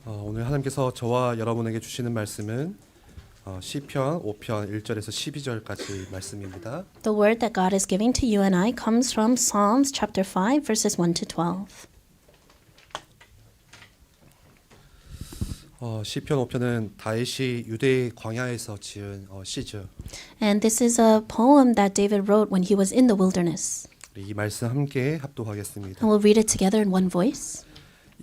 오늘 하나님께서 저와 여러분에게 주시는 말씀은 시편 5편 1절에서 12절까지 말씀입니다. The word that God is giving to you and I comes from Psalms chapter 5 verses 1 to 12. 시편 5편은 다윗이 유대 광야에서 지은 시죠. And this is a poem that David wrote when he was in the wilderness. 이 말씀 함께 합독하겠습니다. And we'll read it together in one voice.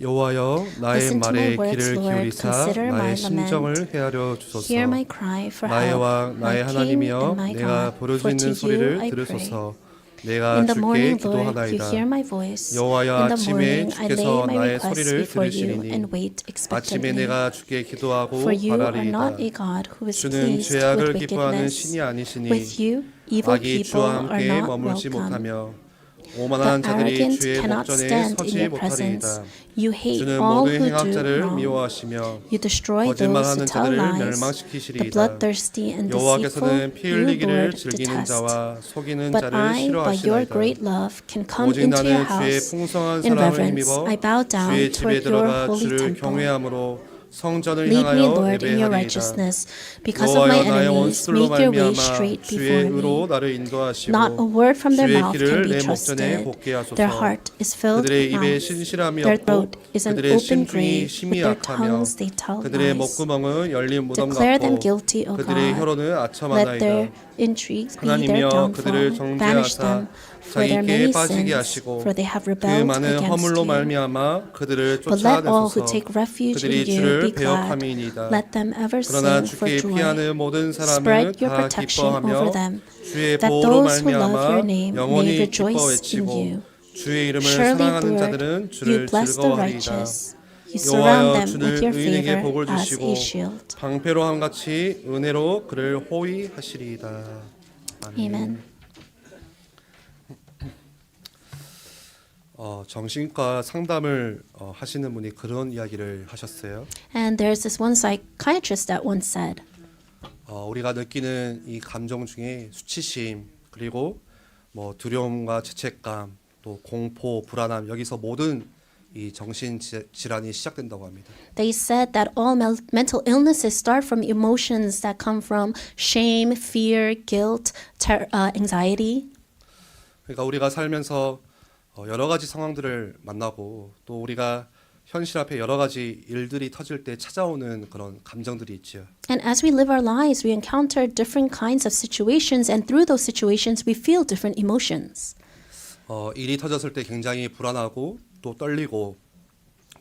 여호와여 나의 Listen to 말에 my words, 귀를 Lord. 기울이사 Consider my 나의 심정을 lament. 헤아려 주소서. Hear my cry for 나의 help, 왕 나의 my King 하나님이여 and my 내가 God. For 부르짖는 to you 소리를 I pray. 들으소서. 내가 In the 주께 morning, Lord, you 기도하나이다. hear my voice. 여호와여 In the 아침에 morning, I lay 주께서 my 나의 request 소리를 before you 들으시리니 and wait 아침에 expectantly. 내가 주께 기도하고 For you are not 바라리이다. a God who is 주는 pleased 죄악을 with 기뻐하는 wickedness. 신이 아니시니 With you, evil 악이 people 주와 are 함께 not 머물지 welcome. 못하며 The 오만한 자들이 arrogant 주의 cannot 목전에 stand in 서지 your presence. 못하리이다. You hate 주는 all 모든 who do 행악자를 wrong. 미워하시며 You destroy those who 거짓말하는 tell 자들을 lies. The 멸망시키시리이다. bloodthirsty and 여호와께서는 deceitful, 피 you, 흘리기를 Lord, 즐기는 detest. 자와 속이는 But 자를 I, by your 싫어하시나이다. great love, can come 오직 into 나는 your 주의 house 풍성한 in 사랑을 reverence. 힘입어 I bow down 주의 집에 toward your 들어가 holy 주를 temple. 경외함으로 성전을 Lead me, 향하여 Lord, in your 예배하리이다. righteousness. Because of my 여호와여 나의 enemies, 원수들로 make your way 말미암아 straight 주의 before 의로 me. 나를 인도하시고 Not a word from their 주의 mouth 길을 can be 내 목전에 trusted. 곱게 하소서. Their heart is filled 그들의 with 입에 mouth. 신실함이 Their 없고 throat is an 그들의 open 심중이 grave. 심히 With their 약하며 tongues they tell 그들의 lies. 목구멍은 열린 무덤 Declare them 같고 guilty, O 그들의 God. 혀로는 Let 아첨하나이다. their intrigues be their 하나님이여 그들을 downfall. Banish 정죄하사 them for their 자기께 many 빠지게 sins, 하시고 for they have 그 rebelled 많은 against 허물로 you. 말미암아 그들을 But let all who 쫓아내소서. take refuge 그들이 in you 주를 be glad. 배역함이니이다. Let them ever 그러나 sing for 주께 joy. 피하는 모든 사람은 Spread your 다 protection over 기뻐하며 them, 주의 that 보호로 those who love 말미암아 your name may 영원히 기뻐 rejoice in 외치고 you. 주의 이름을 Surely, 사랑하는 Lord, 자들은 you 주를 bless the 즐거워하리이다. righteous. You surround 여호와여 them 주는 with your 의인에게 favor 복을 as 주시고 a shield. 방패로 함같이 은혜로 그를 호위하시리이다. Amen. 정신과 상담을 하시는 분이 그런 이야기를 하셨어요. And there's this one psychiatrist that once said, 우리가 느끼는 이 감정 중에 수치심 그리고 뭐 두려움과 죄책감 또 공포 불안함 여기서 모든 이 정신 질환이 시작된다고 합니다. they said that all mental illnesses start from emotions that come from shame, fear, guilt, anxiety. 그러니까 우리가 살면서 여러 가지 상황들을 만나고 또 우리가 현실 앞에 여러 가지 일들이 터질 때 찾아오는 그런 감정들이 있지요. And as we live our lives, we encounter different kinds of situations, and through those situations, we feel different emotions. 일이 터졌을 때 굉장히 불안하고 또 떨리고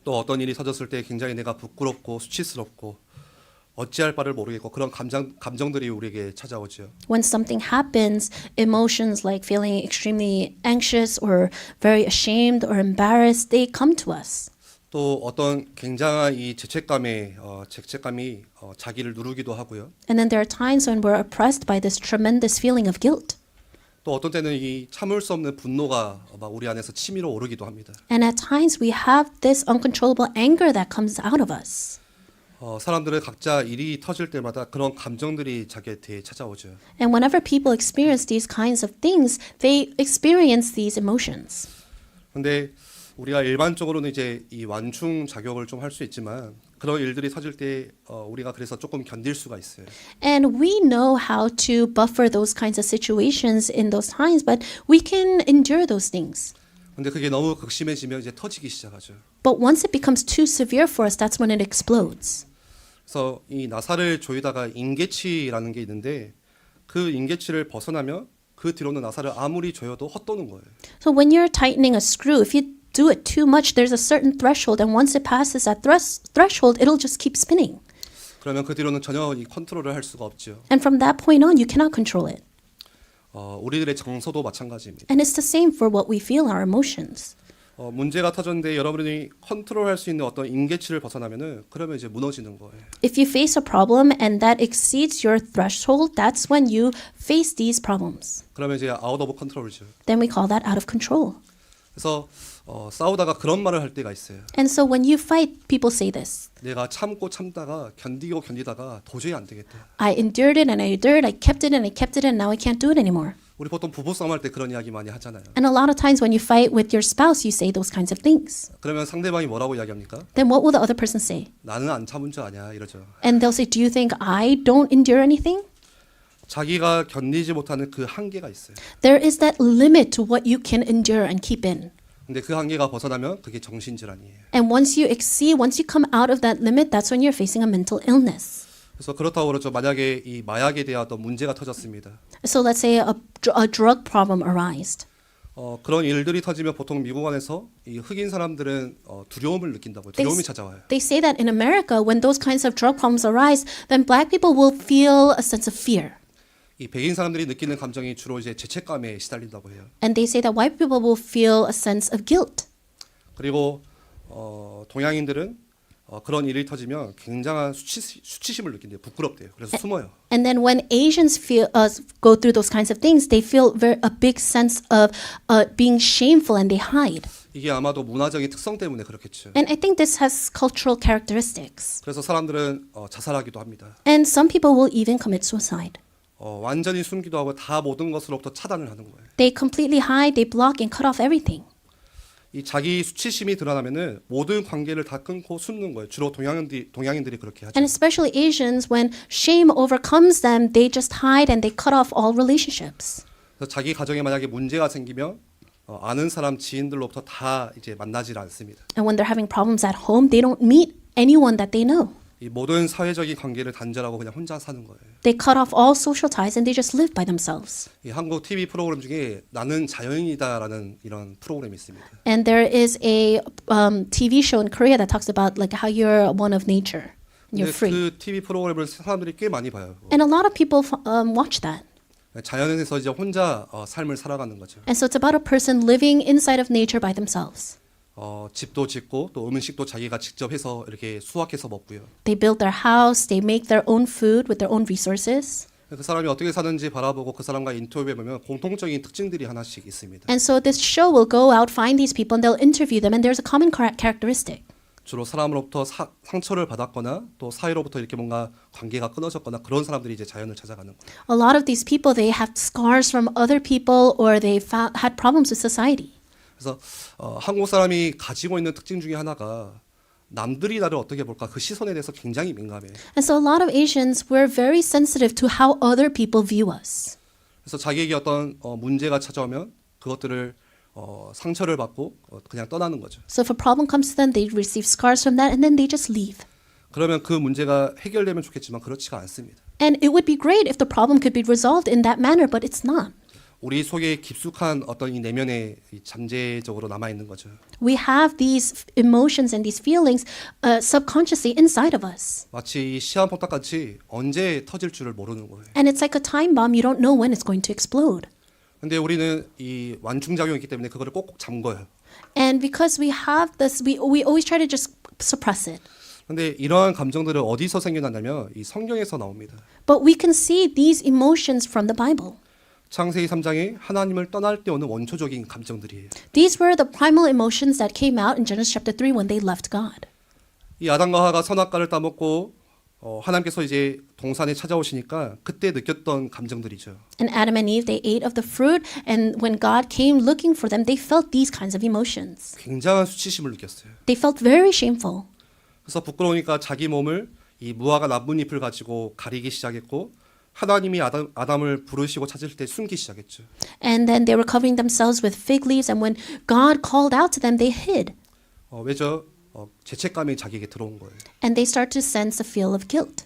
또 어떤 일이 터졌을 때 굉장히 내가 부끄럽고 수치스럽고 어찌할 바를 모르겠고 그런 감정들이 우리에게 찾아오죠. When something happens, emotions like feeling extremely anxious or very ashamed or embarrassed, they come to us. 또 어떤 굉장한 이 죄책감이 자기를 누르기도 하고요. And then there are times when we're oppressed by this tremendous feeling of guilt. 또 어떤 때는 이 참을 수 없는 분노가 막 우리 안에서 치밀어 오르기도 합니다. And at times we have this uncontrollable anger that comes out of us. 사람들은 각자 일이 터질 때마다 그런 감정들이 자기한테 찾아오죠. And whenever people experience these kinds of things, they experience these emotions. 근데 우리가 일반적으로는 이제 이 완충 작용을 좀 할 수 있지만 그런 일들이 터질 때 우리가 그래서 조금 견딜 수가 있어요. And we know how to buffer those kinds of situations in those times, but we can endure those things. 근데 그게 너무 극심해지면 이제 터지기 시작하죠. But once it becomes too severe for us, that's when it explodes. 그래서 이 나사를 조이다가 인계치라는 게 있는데 그 인계치를 벗어나면 그 뒤로는 나사를 아무리 조여도 헛도는 거예요. So when you're tightening a screw, if you do it too much, there's a certain threshold, and once it passes that threshold, it'll just keep spinning. 그러면 그 뒤로는 전혀 이 컨트롤을 할 수가 없죠. And from that point on, you cannot control it. 우리들의 정서도 마찬가지입니다. And it's the same for what we feel, our emotions. 문제가 터졌는데 여러분이 컨트롤할 수 있는 어떤 인계치를 벗어나면은 그러면 이제 무너지는 거예요. If you face a problem and that exceeds your threshold, that's when you face these problems. 그러면 이제 아웃 오브 컨트롤이죠. Then we call that out of control. 그래서 싸우다가 그런 말을 할 때가 있어요. And so when you fight, people say this. 내가 참다가 견디다가 도저히 안 되겠다. I endured it and I endured, I kept it and I kept it and now I can't do it anymore. 우리 보통 부부싸움 할 때 그런 이야기 많이 하잖아요. And a lot of times when you fight with your spouse, you say those kinds of things. 그러면 상대방이 뭐라고 이야기합니까? Then what will the other person say? 나는 안 참은 줄 아냐 이러죠. And they'll say, do you think I don't endure anything? 자기가 견디지 못하는 그 한계가 있어요. There is that limit to what you can endure and keep in. 근데 그 한계가 벗어나면 그게 정신질환이에요. And once you exceed, once you come out of that limit, that's when you're facing a mental illness. 그래서 그렇다고 그러죠. 만약에 이 마약에 대한 어떤 문제가 터졌습니다. So let's say a drug problem arised. 그런 일들이 터지면 보통 미국 안에서 이 흑인 사람들은 두려움을 느낀다고요. 두려움이 찾아와요. They say that in America, when those kinds of drug problems arise, then black people will feel a sense of fear. 이 백인 사람들이 느끼는 감정이 주로 이제 죄책감에 시달린다고 해요. And they say that white people will feel a sense of guilt. 그리고 동양인들은 그런 일이 터지면 굉장한 수치심을 느낀대요. 부끄럽대요. 그래서 숨어요. And then when Asians go through those kinds of things, they feel a big sense of being shameful and they hide. 이게 아마도 문화적인 특성 때문에 그렇겠죠. And I think this has cultural characteristics. 그래서 사람들은 자살하기도 합니다. And some people will even commit suicide. 완전히 숨기도 하고 다 모든 것으로부터 차단을 하는 거예요. They completely hide, they block and cut off everything. 이 자기 수치심이 드러나면은 모든 관계를 다 끊고 숨는 거예요. 주로 동양인들이 그렇게 하죠. And especially Asians, when shame overcomes them, they just hide and they cut off all relationships. 그래서 자기 가정에 만약에 문제가 생기면 아는 사람 지인들로부터 다 이제 만나질 않습니다. And when they're having problems at home, they don't meet anyone that they know. 이 모든 사회적인 관계를 단절하고 그냥 혼자 사는 거예요. They cut off all social ties and they just live by themselves. 이 한국 TV 프로그램 중에 나는 자연이다라는 이런 프로그램이 있습니다. And there is a TV show in Korea that talks about like how you're one of nature. You're 근데 free. 그 TV 프로그램을 사람들이 꽤 많이 봐요. And a lot of people watch that. 자연에서 이제 혼자 삶을 살아가는 거죠. And so it's about a person living inside of nature by themselves. 집도 짓고 또 음식도 자기가 직접 해서 이렇게 수확해서 먹고요. They build their house, they make their own food with their own resources. 그 사람이 어떻게 사는지 바라보고 그 사람과 인터뷰해 보면 공통적인 특징들이 하나씩 있습니다. And so this show will go out, find these people, and they'll interview them, and there's a common characteristic. 주로 사람으로부터 상처를 받았거나 또 사이로부터 이렇게 뭔가 관계가 끊어졌거나 그런 사람들이 이제 자연을 찾아가는 거예요. A lot of these people, they have scars from other people, or they had problems with society. 그래서 한국 사람이 가지고 있는 특징 중에 하나가 남들이 나를 어떻게 볼까 그 시선에 대해서 굉장히 민감해요. And so a lot of Asians, we're very sensitive to how other people view us. 그래서 자기에게 어떤 문제가 찾아오면 그것들을 상처를 받고 그냥 떠나는 거죠. So if a problem comes to them, they receive scars from that, and then they just leave. 그러면 그 문제가 해결되면 좋겠지만 그렇지가 않습니다. And it would be great if the problem could be resolved in that manner, but it's not. 우리 속에 깊숙한 어떤 이 내면에 잠재적으로 남아 있는 거죠. We have these emotions and these feelings subconsciously inside of us. 마치 이 시한폭탄 같이 언제 터질 줄을 모르는 거예요. And it's like a time bomb. You don't know when it's going to explode. 근데 우리는 이 완충작용이 있기 때문에 그거를 꼭꼭 잠궈요. And because we have this, we always try to just suppress it. 근데 이러한 감정들은 어디서 생겨나냐면 이 성경에서 나옵니다. But we can see these emotions from the Bible. 창세기 3장에 하나님을 떠날 때 오는 원초적인 감정들이에요. These were the primal emotions that came out in Genesis chapter 3 when they left God. 이 아담과 하와가 선악과를 따먹고 하나님께서 이제 동산에 찾아오시니까 그때 느꼈던 감정들이죠. And Adam and Eve, they ate of the fruit, and when God came looking for them, they felt these kinds of emotions. 굉장한 수치심을 느꼈어요. They felt very shameful. 그래서 부끄러우니까 자기 몸을 이 무화과 나뭇잎을 가지고 가리기 시작했고 하나님이 아담을 부르시고 찾을 때 숨기 시작했죠. And then they were covering themselves with fig leaves, and when God called out to them, they hid. 왜죠? 죄책감이 자기에게 들어온 거예요. And they start to sense a feel of guilt.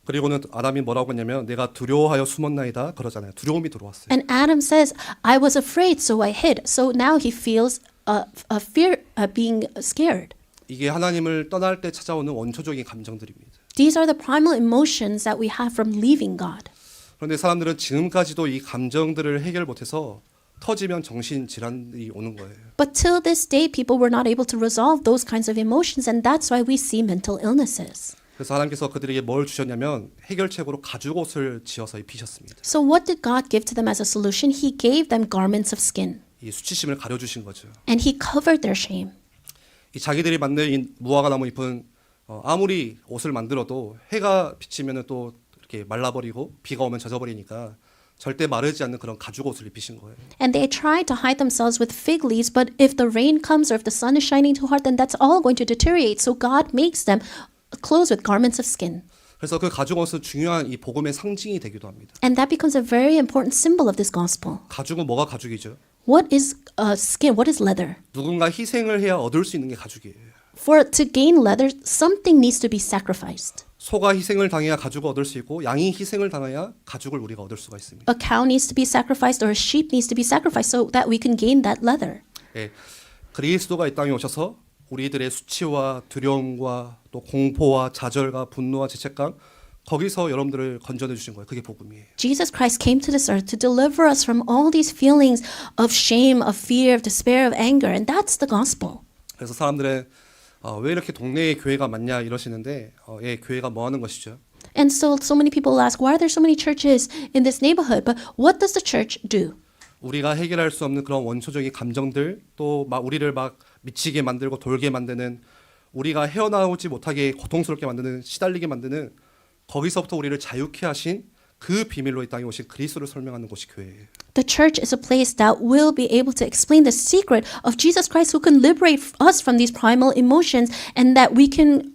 그리고는 아담이 뭐라고 했냐면 내가 두려워하여 숨었나이다 그러잖아요. 두려움이 들어왔어요. And Adam says, I was afraid, so I hid. So now he feels a fear, being scared. 이게 하나님을 떠날 때 찾아오는 원초적인 감정들입니다. These are the primal emotions that we have from leaving God. 그런데 사람들은 지금까지도 이 감정들을 해결 못해서 터지면 정신질환이 오는 거예요. But till this day, people were not able to resolve those kinds of emotions, and that's why we see mental illnesses. 그래서 하나님께서 그들에게 뭘 주셨냐면 해결책으로 가죽옷을 지어서 입히셨습니다. So what did God give to them as a solution? He gave them garments of skin, 이 수치심을 가려주신 거죠. and He covered their shame. 이 자기들이 만든 이 무화과 나무 잎은 아무리 옷을 만들어도 해가 비치면은 또 이렇게 말라버리고 비가 오면 젖어버리니까 절대 마르지 않는 그런 가죽 옷을 입히신 거예요. And they try to hide themselves with fig leaves, but if the rain comes or if the sun is shining too hard, then that's all going to deteriorate. So God makes them clothes with garments of skin. 그래서 그 가죽 옷은 중요한 이 복음의 상징이 되기도 합니다. And that becomes a very important symbol of this gospel. 가죽은 뭐가 가죽이죠? What is skin? What is leather? 누군가 희생을 해야 얻을 수 있는 게 가죽이에요. For to gain leather, something needs to be sacrificed. 소가 희생을 당해야 가죽을 얻을 수 있고 양이 희생을 당해야 가죽을 우리가 얻을 수가 있습니다. A cow needs to be sacrificed or a sheep needs to be sacrificed so that we can gain that leather. 예, 그리스도가 이 땅에 오셔서 우리들의 수치와 두려움과 또 공포와 좌절과 분노와 죄책감 거기서 여러분들을 건져내 주신 거예요. 그게 복음이에요. Jesus Christ came to this earth to deliver us from all these feelings of shame, of fear, of despair, of anger, and that's the gospel. 그래서 사람들은 왜 이렇게 동네에 교회가 많냐 이러시는데 예, 교회가 뭐 하는 것이죠? And so many people ask, why are there so many churches in this neighborhood? But what does the church do? 우리가 해결할 수 없는 그런 원초적인 감정들 또 막 우리를 막 미치게 만들고 돌게 만드는 우리가 헤어나오지 못하게 고통스럽게 만드는 시달리게 만드는 거기서부터 우리를 자유케 하신 그 비밀로 이 땅에 오신 그리스도를 설명하는 곳이 교회예요. The church is a place that will be able to explain the secret of Jesus Christ who can liberate us from these primal emotions and that we can,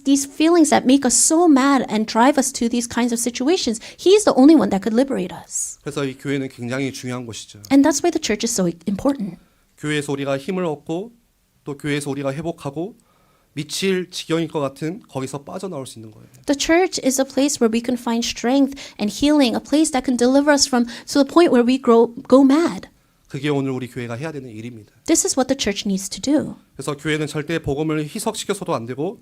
these feelings that make us so mad and drive us to these kinds of situations. He's the only one that could liberate us. 그래서 이 교회는 굉장히 중요한 곳이죠. And that's why the church is so important. 교회에서 우리가 힘을 얻고 또 교회에서 우리가 회복하고 미칠 지경일 것 같은 거기서 빠져나올 수 있는 거예요. The church is a place where we can find strength and healing, a place that can deliver us from to the point where we go mad. 그게 오늘 우리 교회가 해야 되는 일입니다. This is what the church needs to do. 그래서 교회는 절대 복음을 희석시켜서도 안 되고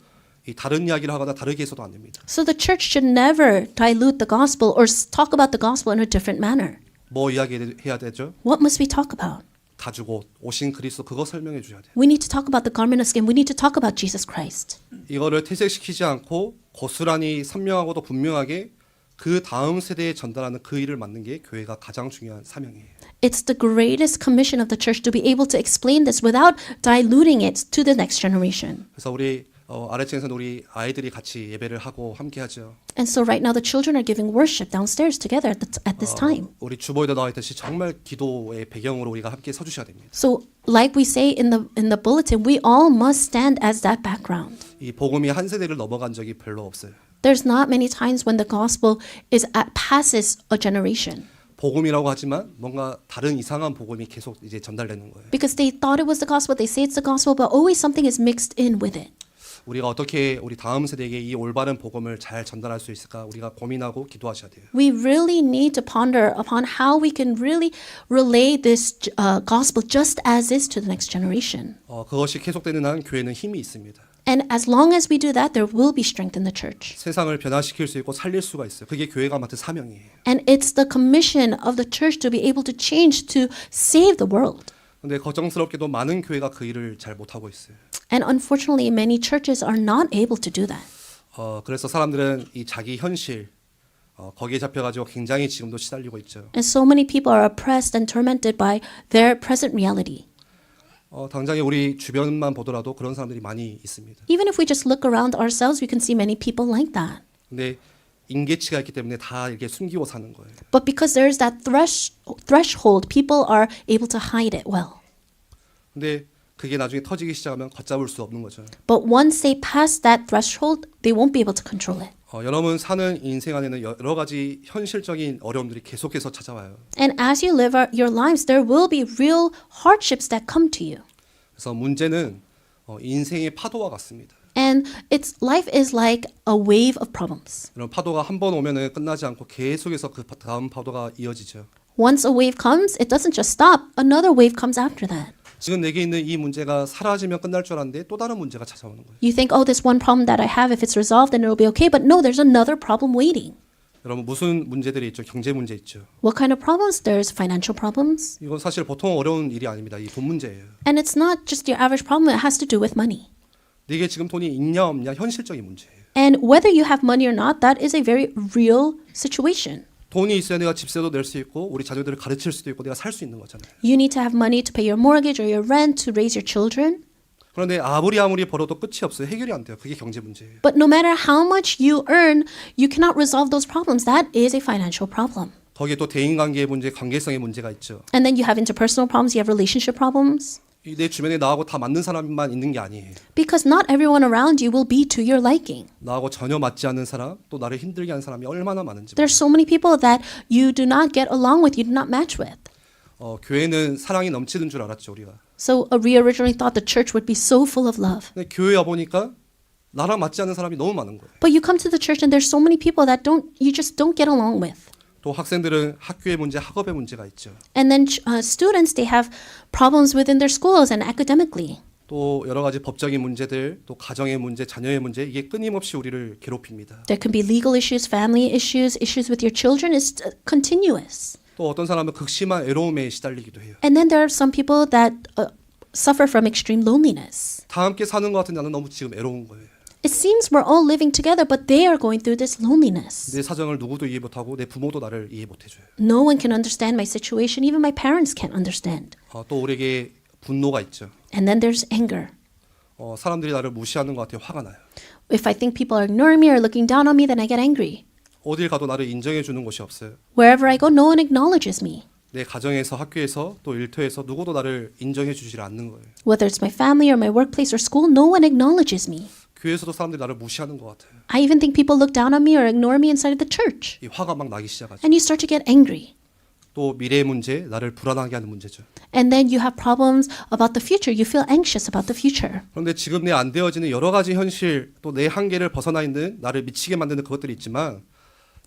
이 다른 이야기를 하거나 다르게 해서도 안 됩니다. So the church should never dilute the gospel or talk about the gospel in a different manner. 뭐 이야기해야 되죠? What must we talk about? 가죽 옷, 오신 그리스도 그거 설명해 줘야 돼요. We need to talk about the garment of skin. We need to talk about Jesus Christ. 이거를 퇴색시키지 않고 고스란히 선명하고도 분명하게 그 다음 세대에 전달하는 그 일을 맡는 게 교회가 가장 중요한 사명이에요. It's the greatest commission of the church to be able to explain this without diluting it to the next generation. 그래서 우리 아래층에서는 우리 아이들이 같이 예배를 하고 함께 하죠. And so right now the children are giving worship downstairs together at this time. 우리 주보에도 나와 있듯이 정말 기도의 배경으로 우리가 함께 서주셔야 됩니다. So like we say in the bulletin, we all must stand as that background. 이 복음이 한 세대를 넘어간 적이 별로 없어요. There's not many times when the gospel passes a generation. 복음이라고 하지만 뭔가 다른 이상한 복음이 계속 이제 전달되는 거예요. Because they thought it was the gospel, they say it's the gospel, but always something is mixed in with it. 우리가 어떻게 우리 다음 세대에게 이 올바른 복음을 잘 전달할 수 있을까 우리가 고민하고 기도하셔야 돼요. We really need to ponder upon how we can really relay this gospel just as is to the next generation. 그것이 계속되는 한 교회는 힘이 있습니다. And as long as we do that, there will be strength in the church. 세상을 변화시킬 수 있고 살릴 수가 있어요. 그게 교회가 맡은 사명이에요. And it's the commission of the church to be able to change, to save the world. 근데 걱정스럽게도 많은 교회가 그 일을 잘 못하고 있어요. And unfortunately, many churches are not able to do that. 그래서 사람들은 이 자기 현실 거기에 잡혀가지고 굉장히 지금도 시달리고 있죠. And so many people are oppressed and tormented by their present reality. 당장에 우리 주변만 보더라도 그런 사람들이 많이 있습니다. Even if we just look around ourselves, we can see many people like that. 근데 임계치가 있기 때문에 다 이렇게 숨기고 사는 거예요. But because there's that threshold, people are able to hide it well. 근데 그게 나중에 터지기 시작하면 걷잡을 수 없는 거죠. But once they pass that threshold, they won't be able to control it. 여러분 사는 인생 안에는 여러 가지 현실적인 어려움들이 계속해서 찾아와요. And as you live your lives, there will be real hardships that come to you. 그래서 문제는 인생의 파도와 같습니다. And life is like a wave of problems. 이런 파도가 한 번 오면은 끝나지 않고 계속해서 그 다음 파도가 이어지죠. Once a wave comes, it doesn't just stop. Another wave comes after that. 지금 내게 있는 이 문제가 사라지면 끝날 줄 알았는데 또 다른 문제가 찾아오는 거예요. You think, oh, this one problem that I have, if it's resolved, then it'll be okay. But no, there's another problem waiting. 여러분 무슨 문제들이 있죠? 경제 문제 있죠. What kind of problems? There's financial problems. 이건 사실 보통 어려운 일이 아닙니다. 이 돈 문제예요. And it's not just your average problem. It has to do with money. 네게 지금 돈이 있냐 없냐 현실적인 문제예요. And whether you have money or not, that is a very real situation. 돈이 있어야 내가 집세도 낼 수 있고 우리 자녀들을 가르칠 수도 있고 내가 살 수 있는 거잖아요. You need to have money to pay your mortgage or your rent to raise your children. 그런데 아무리 벌어도 끝이 없어요. 해결이 안 돼요. 그게 경제 문제예요. But no matter how much you earn, you cannot resolve those problems. That is a financial problem. 거기에 또 대인관계의 문제, 관계성의 문제가 있죠. And then you have interpersonal problems, you have relationship problems. 내 주변에 나하고 다 맞는 사람만 있는 게 아니에요. Because not everyone around you will be to your liking. 나하고 전혀 맞지 않는 사람, 또 나를 힘들게 하는 사람이 얼마나 많은지. There's so many people that you do not get along with, you do not match with. 교회는 사랑이 넘치는 줄 알았죠, 우리가. So we originally thought the church would be so full of love. 근데 교회 와 보니까 나랑 맞지 않는 사람이 너무 많은 거예요. But you come to the church and there's so many people that you just don't get along with. 또 학생들은 학교의 문제, 학업의 문제가 있죠. And then students, they have problems within their schools and academically. 또 여러 가지 법적인 문제들, 또 가정의 문제, 자녀의 문제 이게 끊임없이 우리를 괴롭힙니다. There can be legal issues, family issues, issues with your children. It's continuous. 또 어떤 사람은 극심한 외로움에 시달리기도 해요. And then there are some people that suffer from extreme loneliness. 다 함께 사는 것 같은데 나는 너무 지금 외로운 거예요. It seems we're all living together, but they are going through this loneliness. 내 사정을 누구도 이해 못하고 내 부모도 나를 이해 못해줘요. No one can understand my situation. Even my parents can't understand. 또 우리에게 분노가 있죠. And then there's anger. 사람들이 나를 무시하는 것 같아요. 화가 나요. If I think people are ignoring me or looking down on me, then I get angry. 어딜 가도 나를 인정해 주는 곳이 없어요. Wherever I go, no one acknowledges me. 내 가정에서, 학교에서, 또 일터에서 누구도 나를 인정해 주질 않는 거예요. Whether it's my family or my workplace or school, no one acknowledges me. 교회에서도 사람들이 나를 무시하는 것 같아요. I even think people look down on me or ignore me inside of the church. 이 화가 막 나기 시작하죠. And you start to get angry. 또 미래의 문제, 나를 불안하게 하는 문제죠. And then you have problems about the future. You feel anxious about the future. 그런데 지금 내 안 되어지는 여러 가지 현실, 또 내 한계를 벗어나 있는 나를 미치게 만드는 그것들이 있지만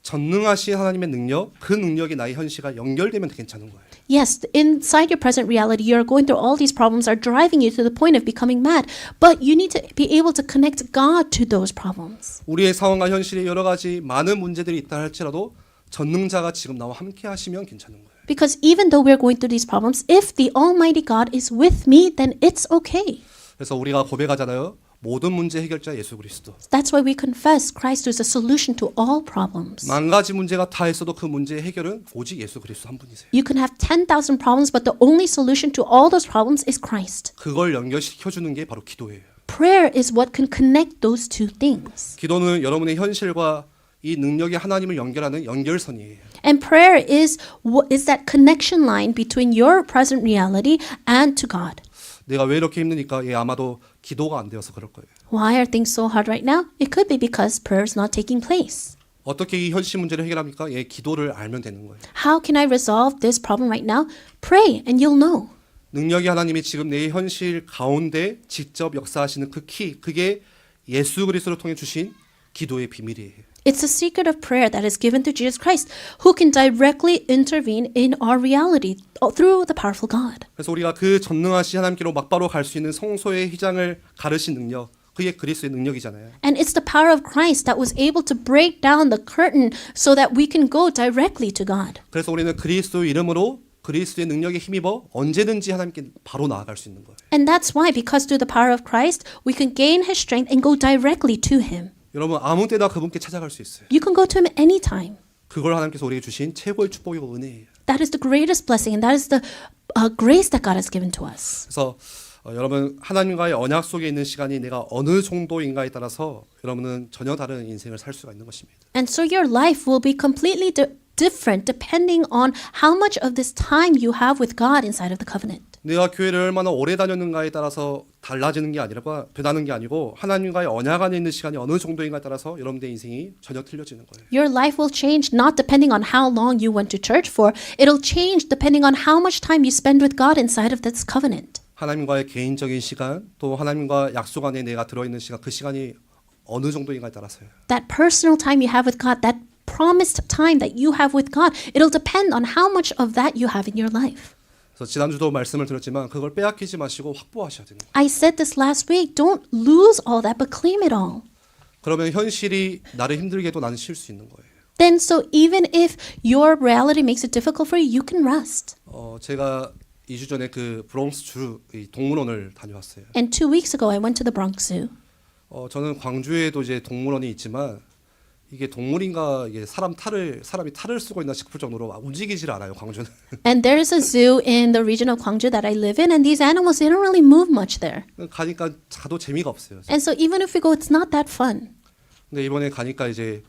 전능하신 하나님의 능력, 그 능력이 나의 현실과 연결되면 괜찮은 거예요. Yes, inside your present reality, you're going through all these problems are driving you to the point of becoming mad. But you need to be able to connect God to those problems. 우리의 상황과 현실에 여러 가지 많은 문제들이 있다 할지라도 전능자가 지금 나와 함께 하시면 괜찮은 거예요. Because even though we're going through these problems, if the Almighty God is with me, then it's okay. 그래서 우리가 고백하잖아요. 모든 문제 해결자 예수 그리스도. That's why we confess Christ is a solution to all problems. 만 가지 문제가 다 있어도 그 문제의 해결은 오직 예수 그리스도 한 분이세요. You can have 10,000 problems, but the only solution to all those problems is Christ. 그걸 연결시켜 주는 게 바로 기도예요. Prayer is what can connect those two things. 기도는 여러분의 현실과 이 능력이 하나님을 연결하는 연결선이에요. And prayer is that connection line between your present reality and to God. 내가 왜 이렇게 힘드니까 아마도 기도가 안 되어서 그럴 거예요. Why are things so hard right now? It could be because prayer is not taking place. 어떻게 이 현실 문제를 해결합니까? 기도를 알면 되는 거예요. How can I resolve this problem right now? Pray and you'll know. 능력이 하나님이 지금 내 현실 가운데 직접 역사하시는 그 키, 그게 예수 그리스도를 통해 주신 기도의 비밀이에요. It's the secret of prayer that is given to Jesus Christ, who can directly intervene in our reality through the powerful God. 그래서 우리가 그 전능하신 하나님께로 막바로 갈 수 있는 성소의 휘장을 가르신 능력, 그게 그리스도의 능력이잖아요. And it's the power of Christ that was able to break down the curtain so that we can go directly to God. 그래서 우리는 그리스도의 이름으로 그리스도의 능력에 힘입어 언제든지 하나님께 바로 나아갈 수 있는 거예요. And that's why, because through the power of Christ, we can gain His strength and go directly to Him. 여러분 아무 때나 그분께 찾아갈 수 있어요. You can go to Him anytime. 그걸 하나님께서 우리에게 주신 최고의 축복이고 은혜예요. That is the greatest blessing, and that is the grace that God has given to us. 그래서 여러분 하나님과의 언약 속에 있는 시간이 내가 어느 정도인가에 따라서 여러분은 전혀 다른 인생을 살 수가 있는 것입니다. And so your life will be completely different depending on how much of this time you have with God inside of the covenant. 내가 교회를 얼마나 오래 다녔는가에 따라서 달라지는 게 아니라 변하는 게 아니고 하나님과의 언약 안에 있는 시간이 어느 정도인가에 따라서 여러분의 인생이 전혀 틀려지는 거예요. Your life will change not depending on how long you went to church for. It'll change depending on how much time you spend with God inside of this covenant. 하나님과의 개인적인 시간 또 하나님과 약속 안에 내가 들어있는 시간 그 시간이 어느 정도인가에 따라서요. That personal time you have with God, that promised time that you have with God, it'll depend on how much of that you have in your life. 그래서 지난주도 말씀을 드렸지만 그걸 빼앗기지 마시고 확보하셔야 됩니다. I said this last week, don't lose all that, but claim it all. 그러면 현실이 나를 힘들게 해도 나는 쉴 수 있는 거예요. Then so even if your reality makes it difficult for you, you can rest. 제가 2주 전에 그 브롱스 주 동물원을 다녀왔어요. And 2 weeks ago, I went to the Bronx Zoo. 저는 광주에도 이제 동물원이 있지만 이게 동물인가 이게 사람이 탈을 쓰고 있나 싶을 정도로 움직이질 않아요. 광주는. And there is a zoo in the region of Gwangju that I live in, and these animals, they don't really move much there. 가도 재미가 없어요. And so even if we go, it's not that fun. 근데 이번에 가니까 이제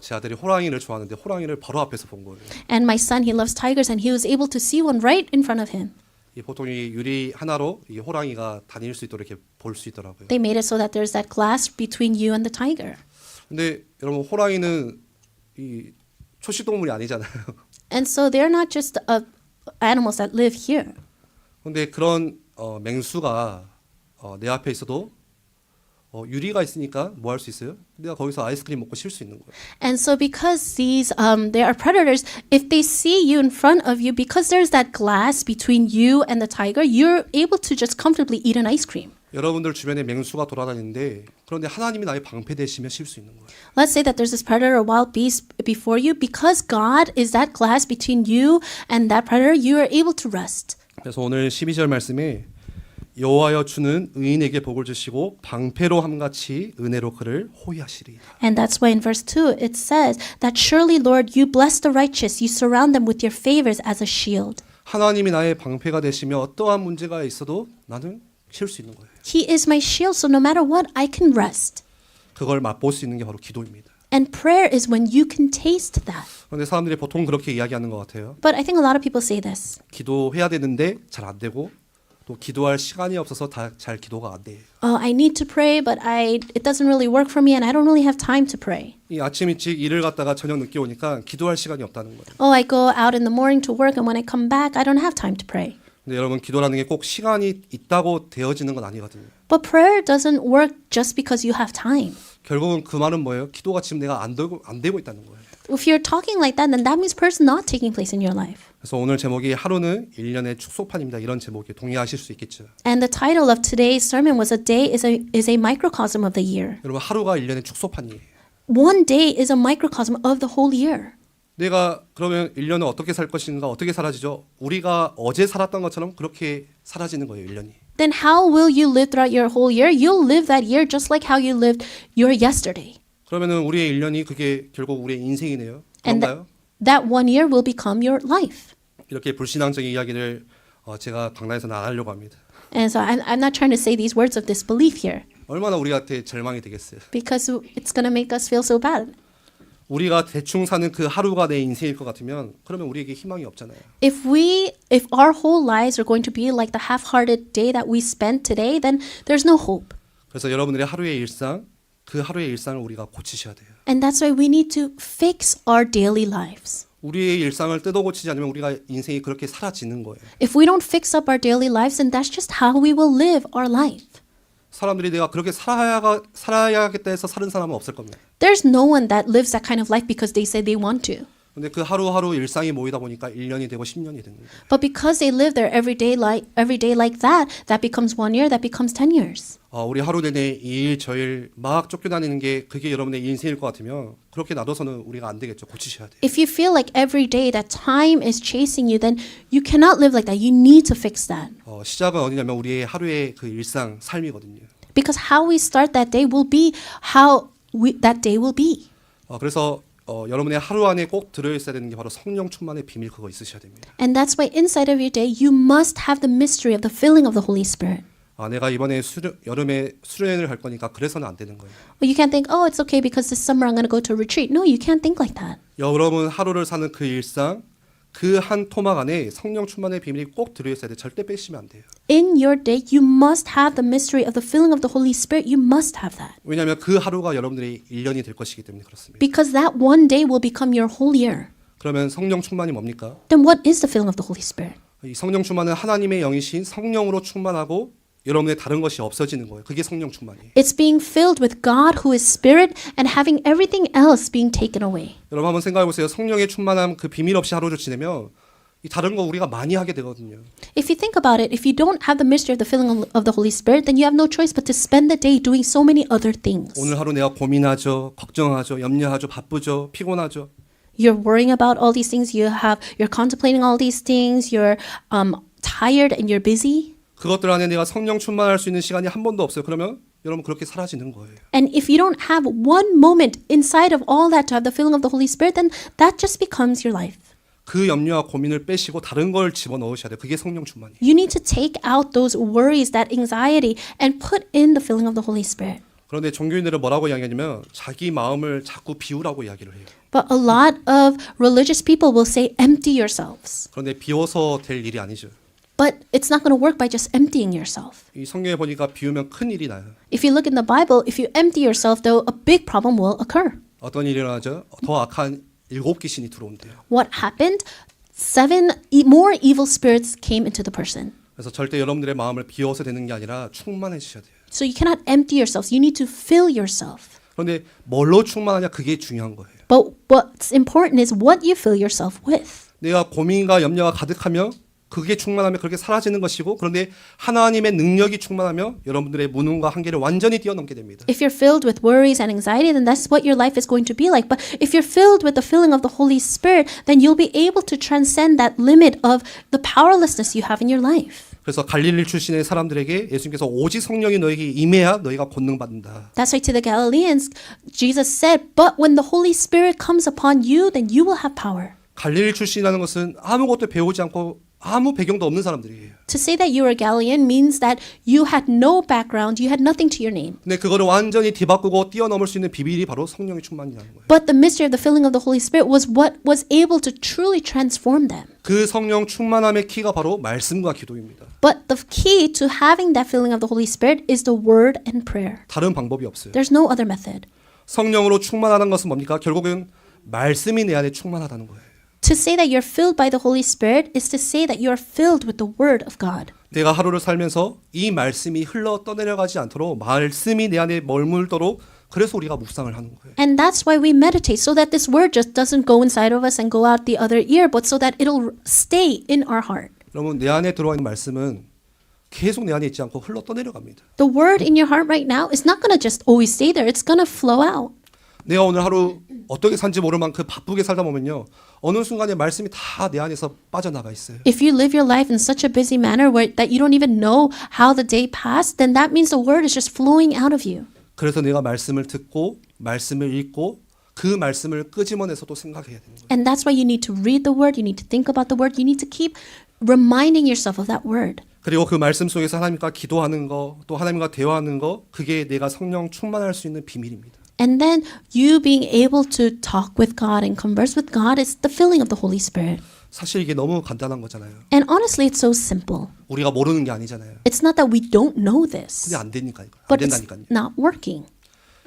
제 아들이 호랑이를 좋아하는데 호랑이를 바로 앞에서 본 거예요. And my son, he loves tigers, and he was able to see one right in front of him. 이 보통 이 유리 하나로 이 호랑이가 다닐 수 있도록 이렇게 볼 수 있더라고요. They made it so that there's that glass between you and the tiger. 근데 여러분 호랑이는 이 초식동물이 아니잖아요. And so they're not just animals that live here. 근데 그런 맹수가 내 앞에 있어도 유리가 있으니까 뭐 할 수 있어요? 내가 거기서 아이스크림 먹고 쉴 수 있는 거예요. And so because these they are predators, if they see you in front of you, because there's that glass between you and the tiger, you're able to just comfortably eat an ice cream. 여러분들 주변에 맹수가 돌아다니는데 그런데 하나님이 나의 방패 되시면 쉴 수 있는 거예요. Let's say that there's this predator or wild beast before you. Because God is that glass between you and that predator, you are able to rest. 그래서 오늘 12절 말씀에 여호와여 주는 의인에게 복을 주시고 방패로 함같이 은혜로 그를 호위하시리이다. And that's why in verse 2 it says that surely Lord you bless the righteous, you surround them with your favors as a shield. 하나님이 나의 방패가 되시며 어떠한 문제가 있어도 나는 쉴 수 있는 거예요. He is my shield, so no matter what, I can rest. 그걸 맛볼 수 있는 게 바로 기도입니다. And prayer is when you can taste that. 그런데 사람들이 보통 그렇게 이야기하는 것 같아요. But I think a lot of people say this. 기도해야 되는데 잘 안 되고 또 기도할 시간이 없어서 잘 기도가 안 돼요. I need to pray, but it doesn't really work for me and I don't really have time to pray. 이 아침 일찍 일을 갔다가 저녁 늦게 오니까 기도할 시간이 없다는 거예요. I go out in the morning to work and when I come back, I don't have time to pray. 근데 여러분 기도라는 게 꼭 시간이 있다고 되어지는 건 아니거든요. But prayer doesn't work just because you have time. 결국은 그 말은 뭐예요? 기도가 지금 내가 안 되고 있다는 거예요. If you're talking like that, then that means prayer's not taking place in your life. 그래서 오늘 제목이 하루는 1년의 축소판입니다. 이런 제목에 동의하실 수 있겠죠. And the title of today's sermon was A Day is a Microcosm of the Year. 여러분 하루가 1년의 축소판이에요. One day is a microcosm of the whole year. 내가 그러면 1년을 어떻게 살 것인가 어떻게 사라지죠? 우리가 어제 살았던 것처럼 그렇게 사라지는 거예요. 1년이. Then how will you live throughout your whole year? You'll live that year just like how you lived your yesterday. 그러면은 우리의 1년이 그게 결국 우리의 인생이네요. And 그런가요? that 1 year will become your life. 이렇게 불신앙적인 이야기를 제가 강단에서는 안 하려고 합니다. And so I'm not trying to say these words of disbelief here 얼마나 우리한테 절망이 되겠어요. because it's going to make us feel so bad. 우리가 대충 사는 그 하루가 내 인생일 것 같으면 그러면 우리에게 희망이 없잖아요. If our whole lives are going to be like the half-hearted day that we spent today, then there's no hope. 그래서 여러분들의 하루의 일상, 그 하루의 일상을 우리가 고치셔야 돼요. And that's why we need to fix our daily lives. 우리의 일상을 뜯어 고치지 않으면 우리가 인생이 그렇게 사라지는 거예요. If we don't fix up our daily lives, then that's just how we will live our life. 사람들이 내가 그렇게 살아야겠다 해서 사는 사람은 없을 겁니다. There's no one that lives that kind of life because they say they want to. 근데 그 하루하루 일상이 모이다 보니까 1년이 되고 10년이 되는 거예요. But because they live their every day like that becomes 1 year, that becomes 10 years. 우리 하루 내내 이 일 저 일 막 쫓겨다니는 게 그게 여러분의 인생일 것 같으면 그렇게 놔둬서는 우리가 안 되겠죠. 고치셔야 돼요. If you feel like every day that time is chasing you, then you cannot live like that. You need to fix that. 시작은 어디냐면 우리의 하루의 그 일상 삶이거든요. Because how we start that day will be how that day will be. 그래서 여러분의 하루 안에 꼭 들어있어야 되는 게 바로 성령 충만의 비밀 그거 있으셔야 됩니다. And that's why inside of your day, you must have the mystery of the filling of the Holy Spirit. 내가 이번에 여름에 수련회를 할 거니까 그래서는 안 되는 거예요. But you can't think, it's okay because this summer I'm going to go to a retreat. No, you can't think like that. 여러분 하루를 사는 그 일상, 그 한 토막 안에 성령 충만의 비밀이 꼭 들어있어야 돼요. 절대 빼시면 안 돼요. In your day, you must have the mystery of the filling of the Holy Spirit. You must have that. 왜냐하면 그 하루가 여러분들의 1년이 될 것이기 때문에 그렇습니다. Because that one day will become your whole year. 그러면 성령 충만이 뭡니까? Then what is the filling of the Holy Spirit? 이 성령 충만은 하나님의 영이신 성령으로 충만하고 여러분의 다른 것이 없어지는 거예요. 그게 성령 충만이에요. It's being filled with God who is Spirit and having everything else being taken away. 여러분 한번 생각해 보세요. 성령의 충만함 그 비밀 없이 하루를 지내면 이 다른 거 우리가 많이 하게 되거든요. If you think about it, if you don't have the mystery of the filling of the Holy Spirit, then you have no choice but to spend the day doing so many other things. 오늘 하루 내가 고민하죠, 걱정하죠, 염려하죠, 바쁘죠, 피곤하죠. You're worrying about all these things. You're contemplating all these things. You're tired and you're busy. 그것들 안에 내가 성령 충만할 수 있는 시간이 한 번도 없어요. 그러면 여러분 그렇게 사라지는 거예요. And if you don't have one moment inside of all that to have the filling of the Holy Spirit, then that just becomes your life. 그 염려와 고민을 빼시고 다른 걸 집어넣으셔야 돼요. 그게 성령 충만이에요. You need to take out those worries, that anxiety, and put in the filling of the Holy Spirit. 그런데 종교인들은 뭐라고 이야기하냐면 자기 마음을 자꾸 비우라고 이야기를 해요. But a lot of religious people will say, empty yourselves. 그런데 비워서 될 일이 아니죠. But it's not going to work by just emptying yourself. 이 성경에 보니까 비우면 큰 일이 나요. If you look in the Bible, if you empty yourself, though, a big problem will occur. 어떤 일이 일어나죠? 더 악한 7귀신이 들어온대요. What happened? 7 more evil spirits came into the person. 그래서 절대 여러분들의 마음을 비워서 되는 게 아니라 충만해지셔야 돼요. So you cannot empty yourselves. You need to fill yourself. 그런데 뭘로 충만하냐 그게 중요한 거예요. But what's important is what you fill yourself with. 내가 고민과 염려가 가득하며 그게 충만하면 그렇게 사라지는 것이고 그런데 하나님의 능력이 충만하며 여러분들의 무능과 한계를 완전히 뛰어넘게 됩니다. If you're filled with worries and anxiety, then that's what your life is going to be like. But if you're filled with the filling of the Holy Spirit, then you'll be able to transcend that limit of the powerlessness you have in your life. 그래서 갈릴리 출신의 사람들에게 예수님께서 오직 성령이 너에게 임해야 너희가 권능 받는다. That's why to the Galileans, Jesus said, but when the Holy Spirit comes upon you, then you will have power. 갈릴리 출신이라는 것은 아무것도 배우지 않고 아무 배경도 없는 사람들이에요. To say that you are a Galilean means that you had no background, you had nothing to your name. 근데 그거를 완전히 뒤바꾸고 뛰어넘을 수 있는 비밀이 바로 성령의 충만이라는 거예요. But the mystery of the filling of the Holy Spirit was what was able to truly transform them. 그 성령 충만함의 키가 바로 말씀과 기도입니다. But the key to having that filling of the Holy Spirit is the word and prayer. 다른 방법이 없어요. There's no other method. 성령으로 충만하다는 것은 뭡니까? 결국은 말씀이 내 안에 충만하다는 거예요. To say that you're filled by the Holy Spirit is to say that you are filled with the word of God. 내가 하루를 살면서 이 말씀이 흘러 떠내려가지 않도록 말씀이 내 안에 머물도록 그래서 우리가 묵상을 하는 거예요. And that's why we meditate, so that this word just doesn't go inside of us and go out the other ear, but so that it'll stay in our heart. 여러분 내 안에 들어와 있는 말씀은 계속 내 안에 있지 않고 흘러 떠내려갑니다. The word in your heart right now is not going to just always stay there. It's going to flow out. 내가 오늘 하루 어떻게 산지 모를 만큼 바쁘게 살다 보면요. 어느 순간에 말씀이 다 내 안에서 빠져나가 있어요. If you live your life in such a busy manner where that you don't even know how the day passed, then that means the word is just flowing out of you. 그래서 내가 말씀을 듣고 말씀을 읽고 그 말씀을 끄집어내서 또 생각해야 되는 거예요. And that's why you need to read the word, you need to think about the word, you need to keep reminding yourself of that word. 그리고 그 말씀 속에서 하나님과 기도하는 거, 또 하나님과 대화하는 거, 그게 내가 성령 충만할 수 있는 비밀입니다. And then you being able to talk with God and converse with God is the filling of the Holy Spirit. 사실 이게 너무 간단한 거잖아요. And honestly, it's so simple. 우리가 모르는 게 아니잖아요. It's not that we don't know this, 근데 안 되니까요. 안 but it's 된다니까요. not working.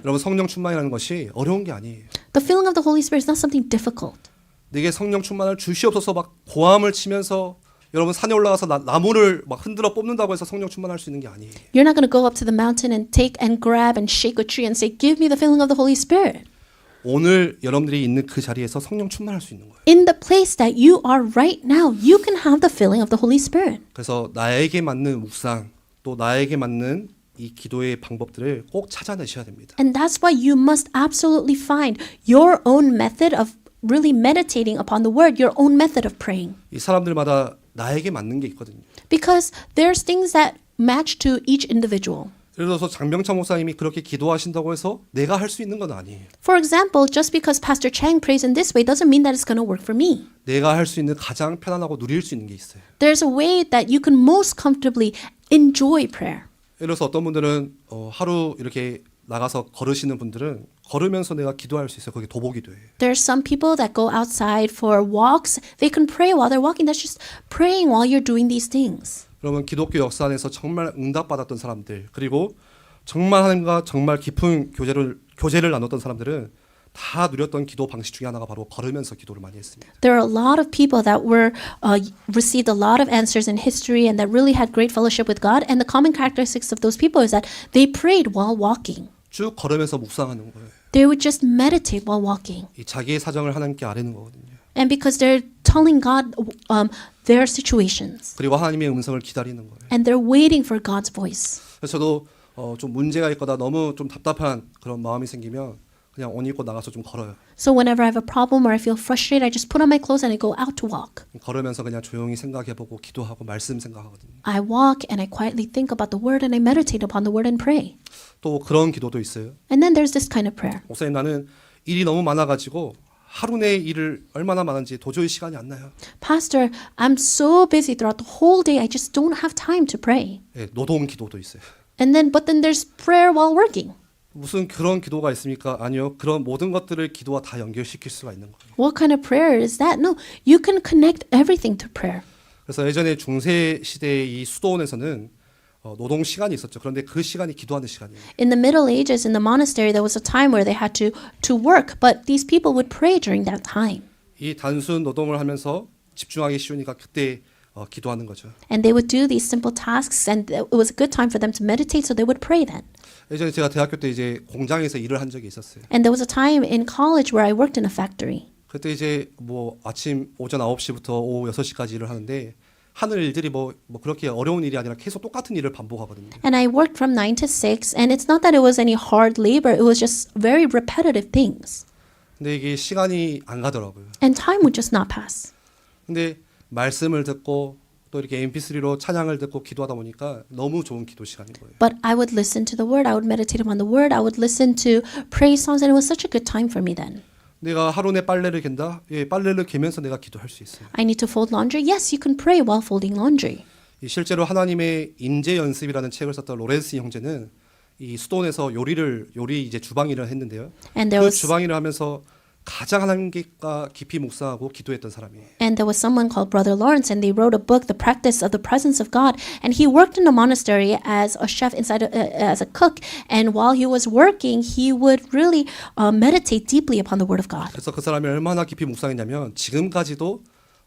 여러분 성령 충만이라는 것이 어려운 게 아니에요. The filling of the Holy Spirit is not something difficult. 내게 성령 충만을 주시옵소서 막 고함을 치면서 여러분 산에 올라가서 나무를 막 흔들어 뽑는다고 해서 성령 충만할 수 있는 게 아니에요. You're not going to go up to the mountain and take and grab and shake a tree and say, give me the filling of the Holy Spirit. 오늘 여러분들이 있는 그 자리에서 성령 충만할 수 있는 거예요. In the place that you are right now, you can have the filling of the Holy Spirit. 그래서 나에게 맞는 묵상 또 나에게 맞는 이 기도의 방법들을 꼭 찾아내셔야 됩니다. And that's why you must absolutely find your own method of really meditating upon the word, your own method of praying. 이 사람들마다 나에게 맞는 게 있거든요. Because there's things that match to each individual. 예를 들어서 장병찬 목사님이 그렇게 기도하신다고 해서 내가 할 수 있는 건 아니에요. For example, just because Pastor Chang prays in this way doesn't mean that it's going to work for me. 내가 할 수 있는 가장 편안하고 누릴 수 있는 게 있어요. There's a way that you can most comfortably enjoy prayer. 예를 들어서 어떤 분들은 하루 이렇게 나가서 걸으시는 분들은 걸으면서 내가 기도할 수 있어요. 그게 도보기도예요. There's some people that go outside for walks. They can pray while they're walking. That's just praying while you're doing these things. 그러면 기독교 역사 안에서 정말 응답받았던 사람들 그리고 정말 하나님과 정말 깊은 교제를 나눴던 사람들은 다 누렸던 기도 방식 중에 하나가 바로 걸으면서 기도를 많이 했습니다. There are a lot of people that received a lot of answers in history and that really had great fellowship with God. And the common characteristics of those people is that they prayed while walking. 쭉 걸으면서 묵상하는 거예요. They would just meditate while walking. 이 자기의 사정을 하나님께 아뢰는 거거든요. And because they're telling God their situations. 그리고 하나님의 음성을 기다리는 거예요. And they're waiting for God's voice. 그래서 저도 좀 문제가 있거나 너무 좀 답답한 그런 마음이 생기면 그냥 옷 입고 나가서 좀 걸어요. So whenever I have a problem or I feel frustrated, I just put on my clothes and I go out to walk. 걸으면서 그냥 조용히 생각해보고 기도하고 말씀 생각하거든요. I walk and I quietly think about the word and I meditate upon the word and pray. 또 그런 기도도 있어요. And then there's this kind of prayer. 목사님 나는 일이 너무 많아가지고 하루 내 일을 얼마나 많은지 도저히 시간이 안 나요. Pastor, I'm so busy throughout the whole day. I just don't have time to pray. 네, 노동 기도도 있어요. But then there's prayer while working. 무슨 그런 기도가 있습니까? 아니요. 그런 모든 것들을 기도와 다 연결시킬 수가 있는 거예요. What kind of prayer is that? No, you can connect everything to prayer. 그래서 예전에 중세 시대의 이 수도원에서는 노동 시간이 있었죠. 그런데 그 시간이 기도하는 시간이에요. In the Middle Ages, in the monastery, there was a time where they had to work, but these people would pray during that time. 이 단순 노동을 하면서 집중하기 쉬우니까 그때 기도하는 거죠. And they would do these simple tasks, and it was a good time for them to meditate, so they would pray then. 예전에 제가 대학교 때 이제 공장에서 일을 한 적이 있었어요. And there was a time in college where I worked in a factory. 그때 이제 뭐 아침 오전 9시부터 오후 6시까지 일을 하는데 하는 일들이 뭐 그렇게 어려운 일이 아니라 계속 똑같은 일을 반복하거든요. And I worked from 9 to 6, and it's not that it was any hard labor, it was just very repetitive things. 근데 이게 시간이 안 가더라고요. And time would just not pass. 근데 말씀을 듣고 또 이렇게 MP3로 찬양을 듣고 기도하다 보니까 너무 좋은 기도 시간인 거예요. But I would listen to the word, I would meditate upon the word, I would listen to praise songs, and it was such a good time for me then. 내가 하루 내 빨래를 갠다? 예, 빨래를 개면서 내가 기도할 수 있어요. I need to fold laundry? Yes, you can pray while folding laundry. 실제로 하나님의 임재 연습이라는 책을 썼던 로렌스 형제는 이 수도원에서 요리 이제 주방 일을 했는데요. And there 그 was 주방 일을 하면서 가장 하나님과 깊이 묵상하고 기도했던 사람이에요. And there was someone called Brother Lawrence, and they wrote a book, The Practice of the Presence of God. And he worked in a monastery as a chef as a cook. And while he was working, he would really meditate deeply upon the Word of God. 그래서 그 사람이 얼마나 깊이 묵상했냐면 지금까지도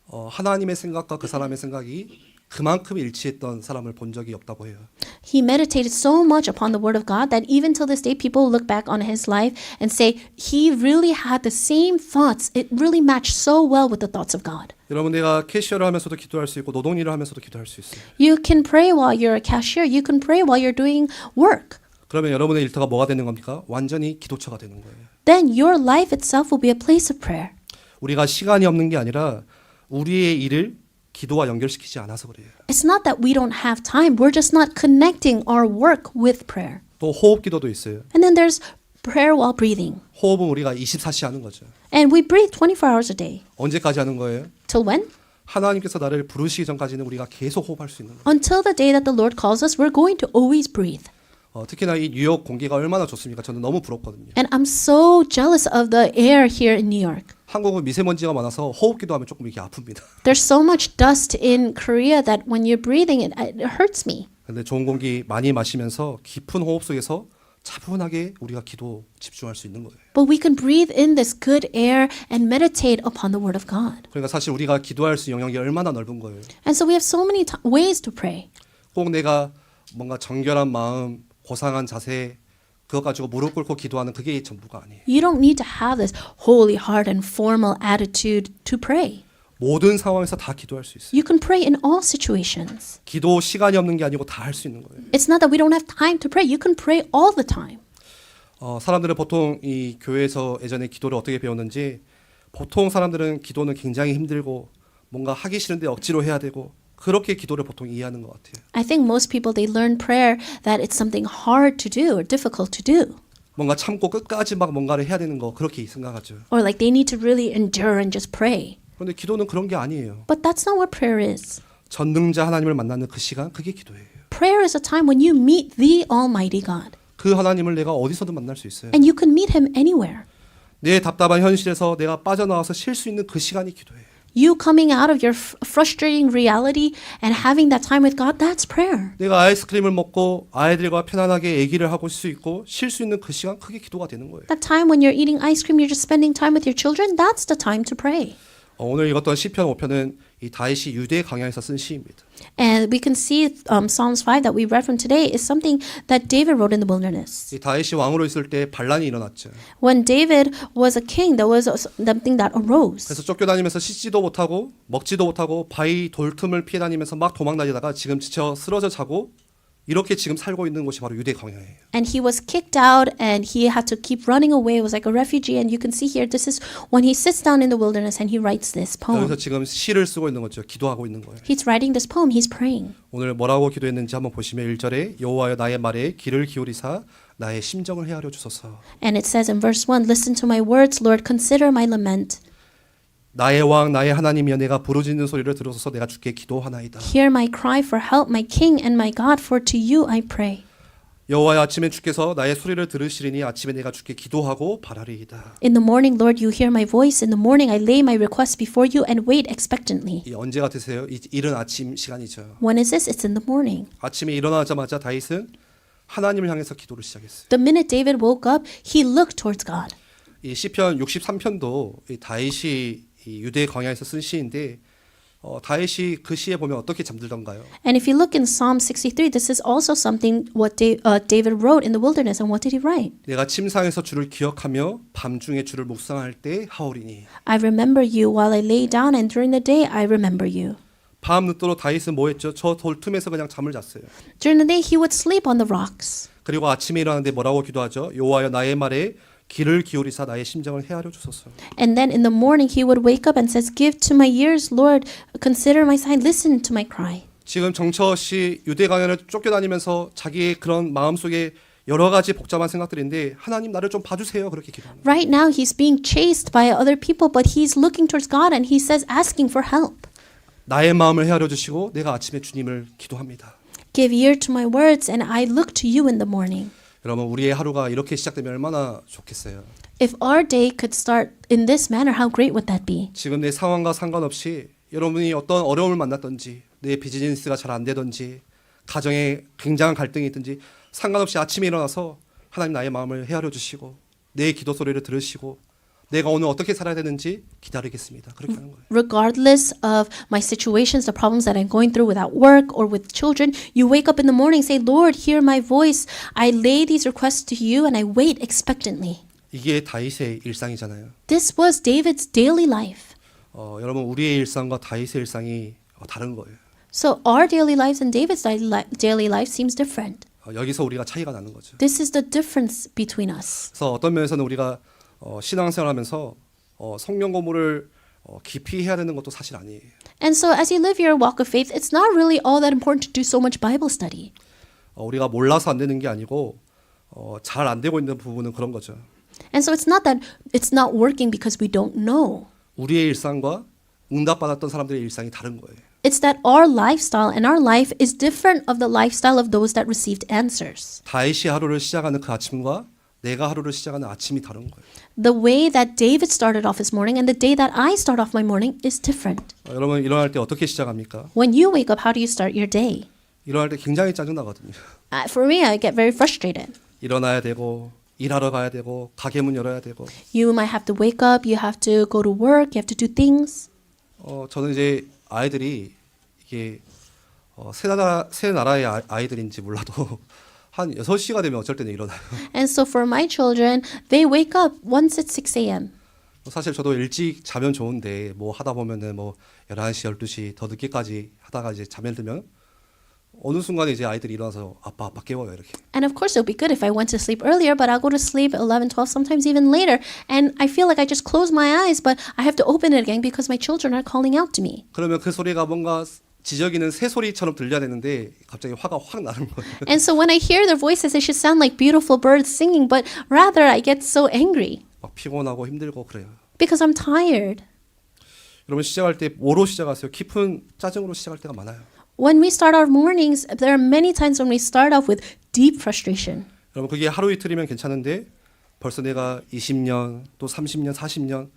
하나님의 생각과 그 사람의 생각이 그만큼 일치했던 사람을 본 적이 없다고 해요. He meditated so much upon the Word of God that even till this day, people look back on his life and say he really had the same thoughts. It really matched so well with the thoughts of God. 여러분 내가 캐시어를 하면서도 기도할 수 있고 노동일을 하면서도 기도할 수 있어요. You can pray while you're a cashier. You can pray while you're doing work. 그러면 여러분의 일터가 뭐가 되는 겁니까? 완전히 기도처가 되는 거예요. Then your life itself will be a place of prayer. 우리가 시간이 없는 게 아니라 우리의 일을 기도와 연결시키지 않아서 그래요. It's not that we don't have time. We're just not connecting our work with prayer. 또 호흡 기도도 있어요. And then there's prayer while breathing. 호흡은 우리가 24시 하는 거죠. And we breathe 24 hours a day. 언제까지 하는 거예요? Till when? 하나님께서 나를 부르시기 전까지는 우리가 계속 호흡할 수 있는 거예요. Until the day that the Lord calls us, we're going to always breathe. 특히나 이 뉴욕 공기가 얼마나 좋습니까? 저는 너무 부럽거든요. And I'm so jealous of the air here in New York. 한국은 미세먼지가 많아서 호흡 기도하면 조금 이렇게 아픕니다. There's so much dust in Korea that when you're breathing, it hurts me. 근데 좋은 공기 많이 마시면서 깊은 호흡 속에서 차분하게 우리가 기도 집중할 수 있는 거예요. But we can breathe in this good air and meditate upon the Word of God. 그러니까 사실 우리가 기도할 수 있는 영역이 얼마나 넓은 거예요. And so we have so many ways to pray. 꼭 내가 뭔가 정결한 마음, 고상한 자세 그것 가지고 무릎 꿇고 기도하는 그게 전부가 아니에요. You don't need to have this holy heart and formal attitude to pray. 모든 상황에서 다 기도할 수 있어요. You can pray in all situations. 기도 시간이 없는 게 아니고 다 할 수 있는 거예요. It's not that we don't have time to pray. You can pray all the time. 사람들은 보통 이 교회에서 예전에 기도를 어떻게 배웠는지 보통 사람들은 기도는 굉장히 힘들고 뭔가 하기 싫은데 억지로 해야 되고 그렇게 기도를 보통 이해하는 것 같아요. I think most people, they learn prayer that it's something hard to do or difficult to do. 뭔가 참고 끝까지 막 뭔가를 해야 되는 거 그렇게 생각하죠. Or like they need to really endure and just pray. 그런데 기도는 그런 게 아니에요. But that's not what prayer is. 전능자 하나님을 만나는 그 시간 그게 기도예요. Prayer is a time when you meet the Almighty God. 그 하나님을 내가 어디서든 만날 수 있어요. And you can meet Him anywhere. 내 답답한 현실에서 내가 빠져나와서 쉴 수 있는 그 시간이 기도예요. You coming out of your frustrating reality and having that time with God, that's prayer. 내가 아이스크림을 먹고 아이들과 편안하게 얘기를 하고 수 있고 쉴 수 있는 그 시간 그게 기도가 되는 거예요. That time when you're eating ice cream, you're just spending time with your children, that's the time to pray. 오늘 읽었던 시편 5편은 이 다윗이 유대 광야에서 쓴 시입니다. And we can see Psalms 5 that we read from today is something that David wrote in the wilderness. 이 다윗이 왕으로 있을 때 반란이 일어났죠. When David was a king, there was something that arose. 그래서 쫓겨다니면서 씻지도 못하고 먹지도 못하고 바위 돌틈을 피해 다니면서 막 도망다니다가 지금 지쳐 쓰러져 자고 이렇게 지금 살고 있는 곳이 바로 유대 광야예요. And he was kicked out and he had to keep running away. It was like a refugee. And you can see here, this is when he sits down in the wilderness and he writes this poem. 여기서 지금 시를 쓰고 있는 거죠. 기도하고 있는 거예요. He's writing this poem. He's praying. 오늘 뭐라고 기도했는지 한번 보시면 1절에 여호와여 나의 말에 귀를 기울이사 나의 심정을 헤아려 주소서. And it says in verse 1, Listen to my words, Lord, consider my lament. 나의 왕 나의 하나님이여 내가 부르짖는 소리를 들으소서 내가 주께 기도하나이다. Hear my cry for help, my King and my God, for to you I pray. 여호와의 아침에 주께서 나의 소리를 들으시리니 아침에 내가 주께 기도하고 바라리이다. In the morning, Lord, you hear my voice. In the morning, I lay my requests before you and wait expectantly. 이 언제 같으세요? 이 이른 아침 시간이죠. When is this? It's in the morning. 아침에 일어나자마자 다윗은 하나님을 향해서 기도를 시작했어요. The minute David woke up, he looked towards God. 이 시편 63편도 이 다윗이 이 유대 광야에서 쓴 시인데 다윗이 그 시에 보면 어떻게 잠들던가요? And if you look in Psalm 63, this is also something what David wrote in the wilderness. And what did he write? 내가 침상에서 주를 기억하며 밤중에 주를 묵상할 때 하오리니. I remember you while I lay down, and during the day I remember you. 밤 늦도록 다윗은 뭐 했죠? 저 돌틈에서 그냥 잠을 잤어요. During the day he would sleep on the rocks. 그리고 아침에 일어나는데 뭐라고 기도하죠? 여호와여 나의 말에 귀를 기울이사 나의 심정을 헤아려 주소서. And then in the morning he would wake up and says, "Give to my ears, Lord, consider my sigh, listen to my cry." 지금 정처 씨 유대 광야를 쫓겨다니면서 자기의 그런 마음속에 여러 가지 복잡한 생각들인데 하나님 나를 좀 봐주세요 그렇게 기도합니다. Right now he's being chased by other people, but he's looking towards God and he says, asking for help. 나의 마음을 헤아려 주시고 내가 아침에 주님을 기도합니다. Give ear to my words, and I look to you in the morning. 여러분 우리의 하루가 이렇게 시작되면 얼마나 좋겠어요. If our day could start in this manner, how great would that be? 지금 내 상황과 상관없이 여러분이 어떤 어려움을 만났던지 내 비즈니스가 잘 안 되던지 가정에 굉장한 갈등이 있든지 상관없이 아침에 일어나서 하나님 나의 마음을 헤아려 주시고 내 기도 소리를 들으시고 내가 오늘 어떻게 살아야 되는지 기다리겠습니다. 그렇게 하는 거예요. Regardless of my situations, the problems that I'm going through without work or with children, you wake up in the morning, say, Lord, hear my voice. I lay these requests to you and I wait expectantly. 이게 다윗의 일상이잖아요. This was David's daily life. 여러분 우리의 일상과 다윗의 일상이 다른 거예요. So our daily lives and David's daily life seems different. 여기서 우리가 차이가 나는 거죠. This is the difference between us. 그래서 어떤 면에서는 우리가 신앙생활하면서 성령 공부를 깊이 해야 되는 것도 사실 아니에요. And so as you live your walk of faith, it's not really all that important to do so much Bible study. 우리가 몰라서 안 되는 게 아니고 잘 안 되고 있는 부분은 그런 거죠. And so it's not that it's not working because we don't know. 우리의 일상과 응답받았던 사람들의 일상이 다른 거예요. It's that our lifestyle and our life is different of the lifestyle of those that received answers. 다윗이 하루를 시작하는 그 아침과 내가 하루를 시작하는 아침이 다른 거예요. The way that David started off his morning and the day that I start off my morning is different. 여러분 일어날 때 어떻게 시작합니까? When you wake up, how do you start your day? 일어날 때 굉장히 짜증나거든요. For me, I get very frustrated. 일어나야 되고 일하러 가야 되고 가게 문 열어야 되고. You might have to wake up, you have to go to work, you have to do things. 저는 이제 아이들이 이게 새 나라의 아이들인지 몰라도 한 6시가 되면 어쩔 때는 일어나요. And so for my children, they wake up once at 6 a.m. 사실 저도 일찍 자면 좋은데 뭐 하다 보면은 뭐 11시, 12시 더 늦게까지 하다가 이제 잠에 들면 어느 순간에 이제 아이들이 일어나서 아빠 깨워요 이렇게. And of course, it would be good if I went to sleep earlier, but I'll go to sleep at 11, 12, sometimes even later. And I feel like I just close my eyes, but I have to open it again because my children are calling out to me. 그러면 그 소리가 뭔가 지저귀는 새 소리처럼 들려야 되는데 갑자기 화가 확 나는 거예요. And so when I hear their voices, they should sound like beautiful birds singing, but rather I get so angry 막 피곤하고 힘들고 그래요. because I'm tired. 여러분 시작할 때 뭐로 시작하세요? 깊은 짜증으로 시작할 때가 많아요. When we start our mornings, there are many times when we start off with deep frustration. 여러분 그게 하루 이틀이면 괜찮은데 벌써 내가 20년 또 30년 40년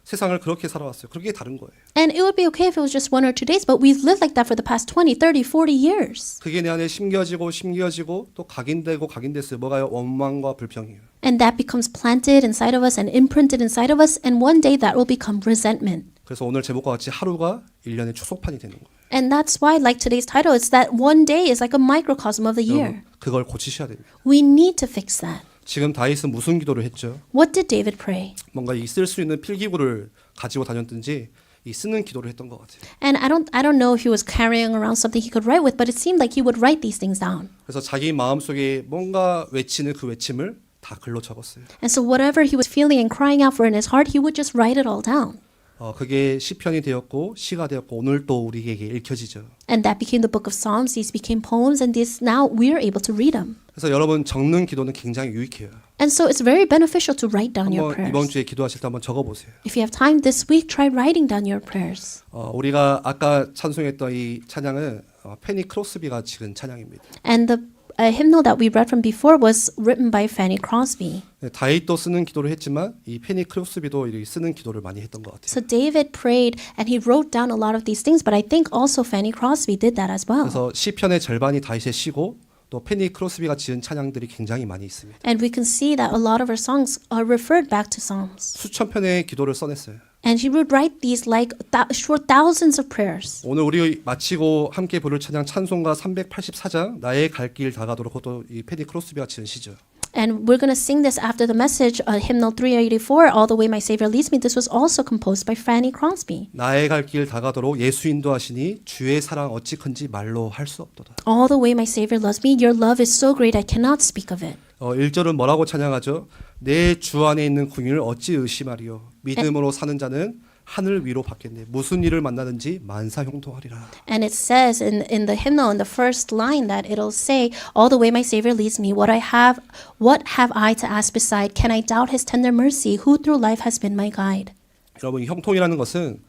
세상을 그렇게 살아왔어요. 그게 다른 거예요. And it would be okay if it was just 1 or 2 days, but we've lived like that for the past 20, 30, 40 years. 그게 내 안에 심겨지고 또 각인됐어요. 뭐가요? 원망과 불평이에요. And that becomes planted inside of us and imprinted inside of us, and one day that will become resentment. 그래서 오늘 제목과 같이 하루가 1년의 추석판이 되는 거예요. And that's why, like today's title, it's that one day is like a microcosm of the year. 그걸 고치셔야 됩니다. We need to fix that. 지금 다윗은 무슨 기도를 했죠? What did David pray? 뭔가 이 쓸 수 있는 필기구를 가지고 다녔든지 이 쓰는 기도를 했던 것 같아요. And I don't know if he was carrying around something he could write with, but it seemed like he would write these things down. 그래서 자기 마음속에 뭔가 외치는 그 외침을 다 글로 적었어요. And so whatever he was feeling and crying out for in his heart, he would just write it all down. 그게 시편이 되었고 시가 되었고 오늘 또 우리에게 읽혀지죠. And that became the book of Psalms. These became poems, and this now we're able to read them. 그래서 여러분 적는 기도는 굉장히 유익해요. And so it's very beneficial to write down your 한번 이번 prayers. 주에 기도하실 때 한번 적어보세요. If you have time this week, try writing down your prayers. 우리가 아까 찬송했던 이 찬양은 페니 크로스비가 지은 찬양입니다. And hymnal that we read from before was written by Fanny Crosby. 네, 다윗도 쓰는 기도를 했지만 이 페니 크로스비도 이렇게 쓰는 기도를 많이 했던 것 같아요. So David prayed and he wrote down a lot of these things, but I think also Fanny Crosby did that as well. 그래서 시편의 절반이 다윗의 시고 또 페니 크로스비가 지은 찬양들이 굉장히 많이 있습니다. And we can see that a lot of her songs are referred back to Psalms. 수천 편의 기도를 써냈어요. And she would write these like short thousands of prayers. 오늘 우리 마치고 함께 부를 찬양 찬송가 384장 나의 갈 길 다가도록 그것도 이 페니 크로스비가 지은 시죠. And we're going to sing this after the message, hymnal 384, All the Way My Savior Leads Me. This was also composed by Fanny Crosby. 나의 갈 길 다가도록 예수 인도하시니 주의 사랑 어찌 큰지 말로 할 수 없도다. All the way my Savior loves me. Your love is so great I cannot speak of it. 1절은 뭐라고 찬양하죠? 내 주 안에 있는 궁유를 어찌 의심하리요. 믿음으로 사는 자는 하늘 위로 받겠네. 무슨 일을 만나든지 만사 형통하리라. And it says in the hymnal, in the first line, that it'll say, All the way my Savior leads me. What have I to ask beside? Can I doubt his tender mercy? Who through life has been my guide? 여러분, 이 형통이라는 것은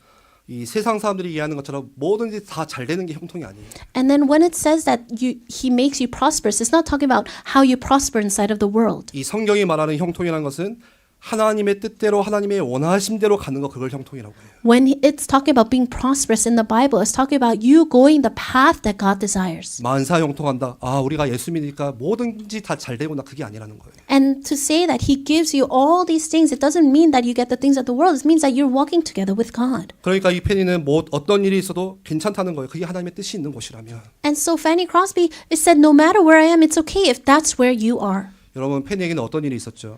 이 세상 사람들이 이해하는 것처럼 뭐든지 다 잘 되는 게 형통이 아니에요. And then when it says that he makes you prosperous, it's not talking about how you prosper inside of the world. 이 성경이 말하는 형통이라는 것은 하나님의 뜻대로 하나님의 원하심대로 가는 거 그걸 형통이라고 해요. When it's talking about being prosperous in the Bible, it's talking about you going the path that God desires. 만사 형통한다. 아, 우리가 예수 믿으니까 뭐든지 다 잘 되구나. 그게 아니라는 거예요. And to say that he gives you all these things, it doesn't mean that you get the things of the world. It means that you're walking together with God. 그러니까 이 페니는 뭐 어떤 일이 있어도 괜찮다는 거예요. 그게 하나님의 뜻이 있는 곳이라면. And so Fanny Crosby it said, no matter where I am, it's okay if that's where you are. 여러분, 페니에게는 어떤 일이 있었죠?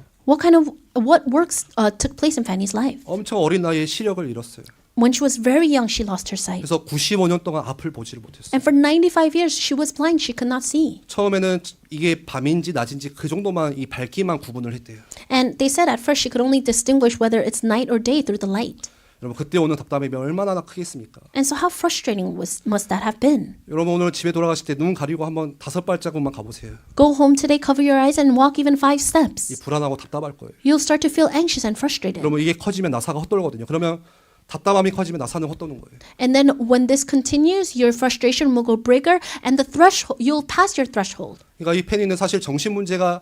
What works took place in Fanny's life? 엄청 어린 나이에 시력을 잃었어요. When she was very young, she lost her sight. 그래서 95년 동안 앞을 보지를 못했어요. And for 95 years, she was blind. She could not see. 처음에는 이게 밤인지 낮인지 그 정도만 이 밝기만 구분을 했대요. And they said at first she could only distinguish whether it's night or day through the light. 여러분, 그때 오는 답답함이 얼마나 크겠습니까? And so how frustrating must that have been? 여러분, 오늘 집에 돌아가실 때 눈 가리고 한번 5발자국만 가보세요. Go home today, cover your eyes, and walk even 5 이 steps. 불안하고 답답할 거예요. You'll start to feel anxious and frustrated. 여러분, 이게 커지면 나사가 헛돌거든요. 그러면 답답함이 커지면 나사는 헛도는 거예요. And then when this continues, your frustration will go bigger, and the threshold you'll pass your threshold. 그러니까 이 페니는 사실 정신 문제가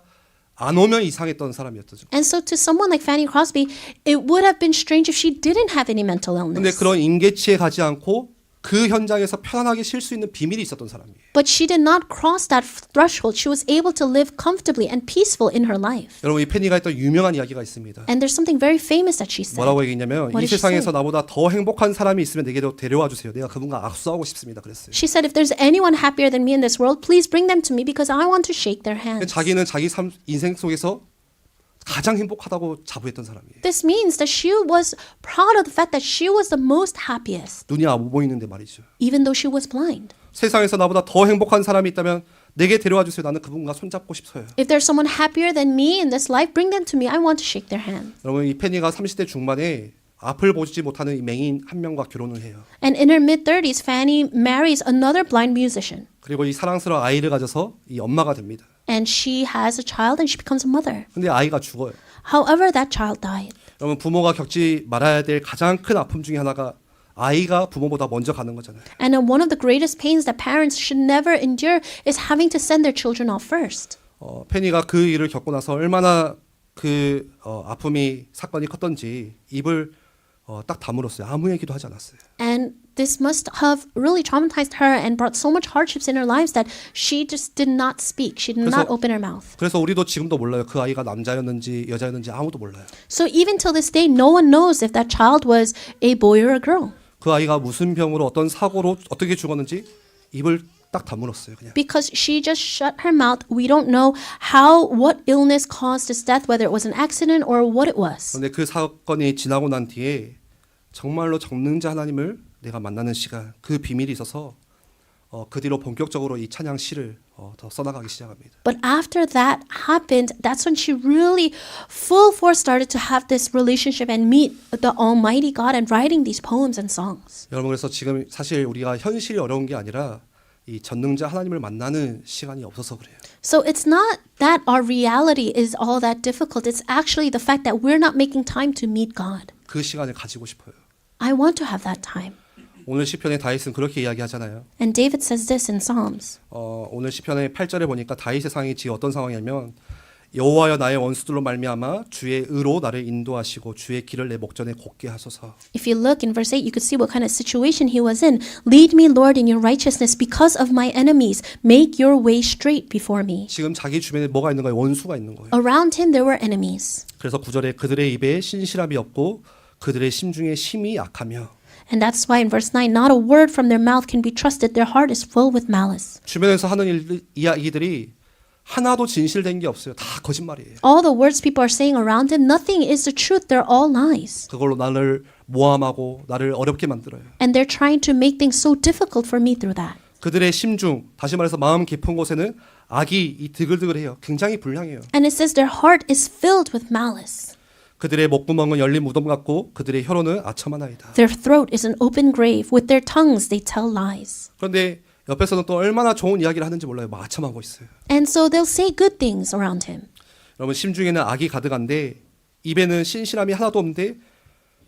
안 오면 이상했던 사람이었죠. And so to someone like Fanny Crosby, it would have been strange if she didn't have any mental 근데 illness. 그런 임계치에 가지 않고 그 현장에서 편안하게 쉴 수 있는 비밀이 있었던 사람이에요. But she did not cross that threshold. She was able to live comfortably and peaceful in her life. 여러분, 이 페니가 했던 유명한 이야기가 있습니다. And there's something very famous that she said. 뭐라고 얘기했냐면 What 이 did she 세상에서 say? 나보다 더 행복한 사람이 있으면 내게로 데려와 주세요. 내가 그분과 악수하고 싶습니다. 그랬어요. She said, if there's anyone happier than me in this world, please bring them to me because I want to shake their hands. 자기는 자기 인생 속에서 가장 행복하다고 자부했던 사람이에요. This means that she was proud of the fact that she was the most happiest, 눈이 안 보이는데 말이죠. even though she was blind. 세상에서 나보다 더 행복한 사람이 있다면 내게 데려와 주세요. 나는 그분과 손잡고 싶어요. If there's someone happier than me in this life, bring them to me. I want to shake their hand. 여러분, 이 페니가 30대 중반에 앞을 보지 못하는 이 맹인 한 명과 결혼을 해요. And in her mid-30s, Fanny marries another blind musician. 그리고 이 사랑스러운 아이를 가져서 이 엄마가 됩니다. And she has a child and she becomes a mother. 근데 아이가 죽어요. However, that child died. 여러분, 부모가 겪지 말아야 될 가장 큰 아픔 중에 하나가 아이가 부모보다 먼저 가는 거잖아요. And one of the greatest pains that parents should never endure is having to send their children off first. 페니가 그 일을 겪고 나서 얼마나 그 아픔이 사건이 컸던지 입을 딱 다물었어요. 아무 얘기도 하지 않았어요. And this must have really traumatized her and brought so much hardships in her lives that she just did not speak. She did not open her mouth. 그래서 우리도 지금도 몰라요. 그 아이가 남자였는지 여자였는지 아무도 몰라요. So even till this day, no one knows if that child was a boy or a girl. 그 아이가 무슨 병으로 어떤 사고로 어떻게 죽었는지 입을 딱 다물었어요. 그냥. Because she just shut her mouth. We don't know what illness caused his death, whether it was an accident or what it was. 그런데 그 사건이 지나고 난 뒤에 정말로 전능자 하나님을 내가 만나는 시간, 그 비밀이 있어서 그 뒤로 본격적으로 이 찬양 시를 더 써나가기 시작합니다. But after that happened, that's when she really full force started to have this relationship and meet the Almighty God and writing these poems and songs. 여러분, 그래서 지금 사실 우리가 현실이 어려운 게 아니라 이 전능자 하나님을 만나는 시간이 없어서 그래요. So it's not that our reality is all that difficult. It's actually the fact that we're not making time to meet God. 그 시간을 가지고 싶어요. I want to have that time. 오늘 시편에 다윗은 그렇게 이야기하잖아요. And David says this in Psalms. 오늘 시편의 8절에 보니까 다윗의 상황이 지금 어떤 상황이냐면 여호와여 나의 원수들로 말미암아 주의 의로 나를 인도하시고 주의 길을 내 목전에 곱게 하소서. If you look in verse 8, you could see what kind of situation he was in. Lead me, Lord, in your righteousness because of my enemies. Make your way straight before me. 지금 자기 주변에 뭐가 있는 거예요? 원수가 있는 거예요. Around him there were enemies. 그래서 9절에 그들의 입에 신실함이 없고 그들의 심중에 심이 약하며 And that's why in verse 9, not a word from their mouth can be trusted. Their heart is full with malice. 주변에서 하는 이야기들이 하나도 진실된 게 없어요. 다 거짓말이에요. All the words people are saying around him, nothing is the truth. They're all lies. 그걸로 나를 모함하고 나를 어렵게 만들어요. And they're trying to make things so difficult for me through that. 그들의 심중, 다시 말해서 마음 깊은 곳에는 악이 이 드글드글해요. 굉장히 불량해요. And it says their heart is filled with malice. 그들의 목구멍은 열린 무덤 같고 그들의 혀로는 아첨하나이다. Their throat is an open grave. With their tongues they tell lies. 그런데 옆에서는 또 얼마나 좋은 이야기를 하는지 몰라요. 막 아첨하고 있어요. And so they'll say good things around him. 여러분 심중에는 악이 가득한데 입에는 신실함이 하나도 없는데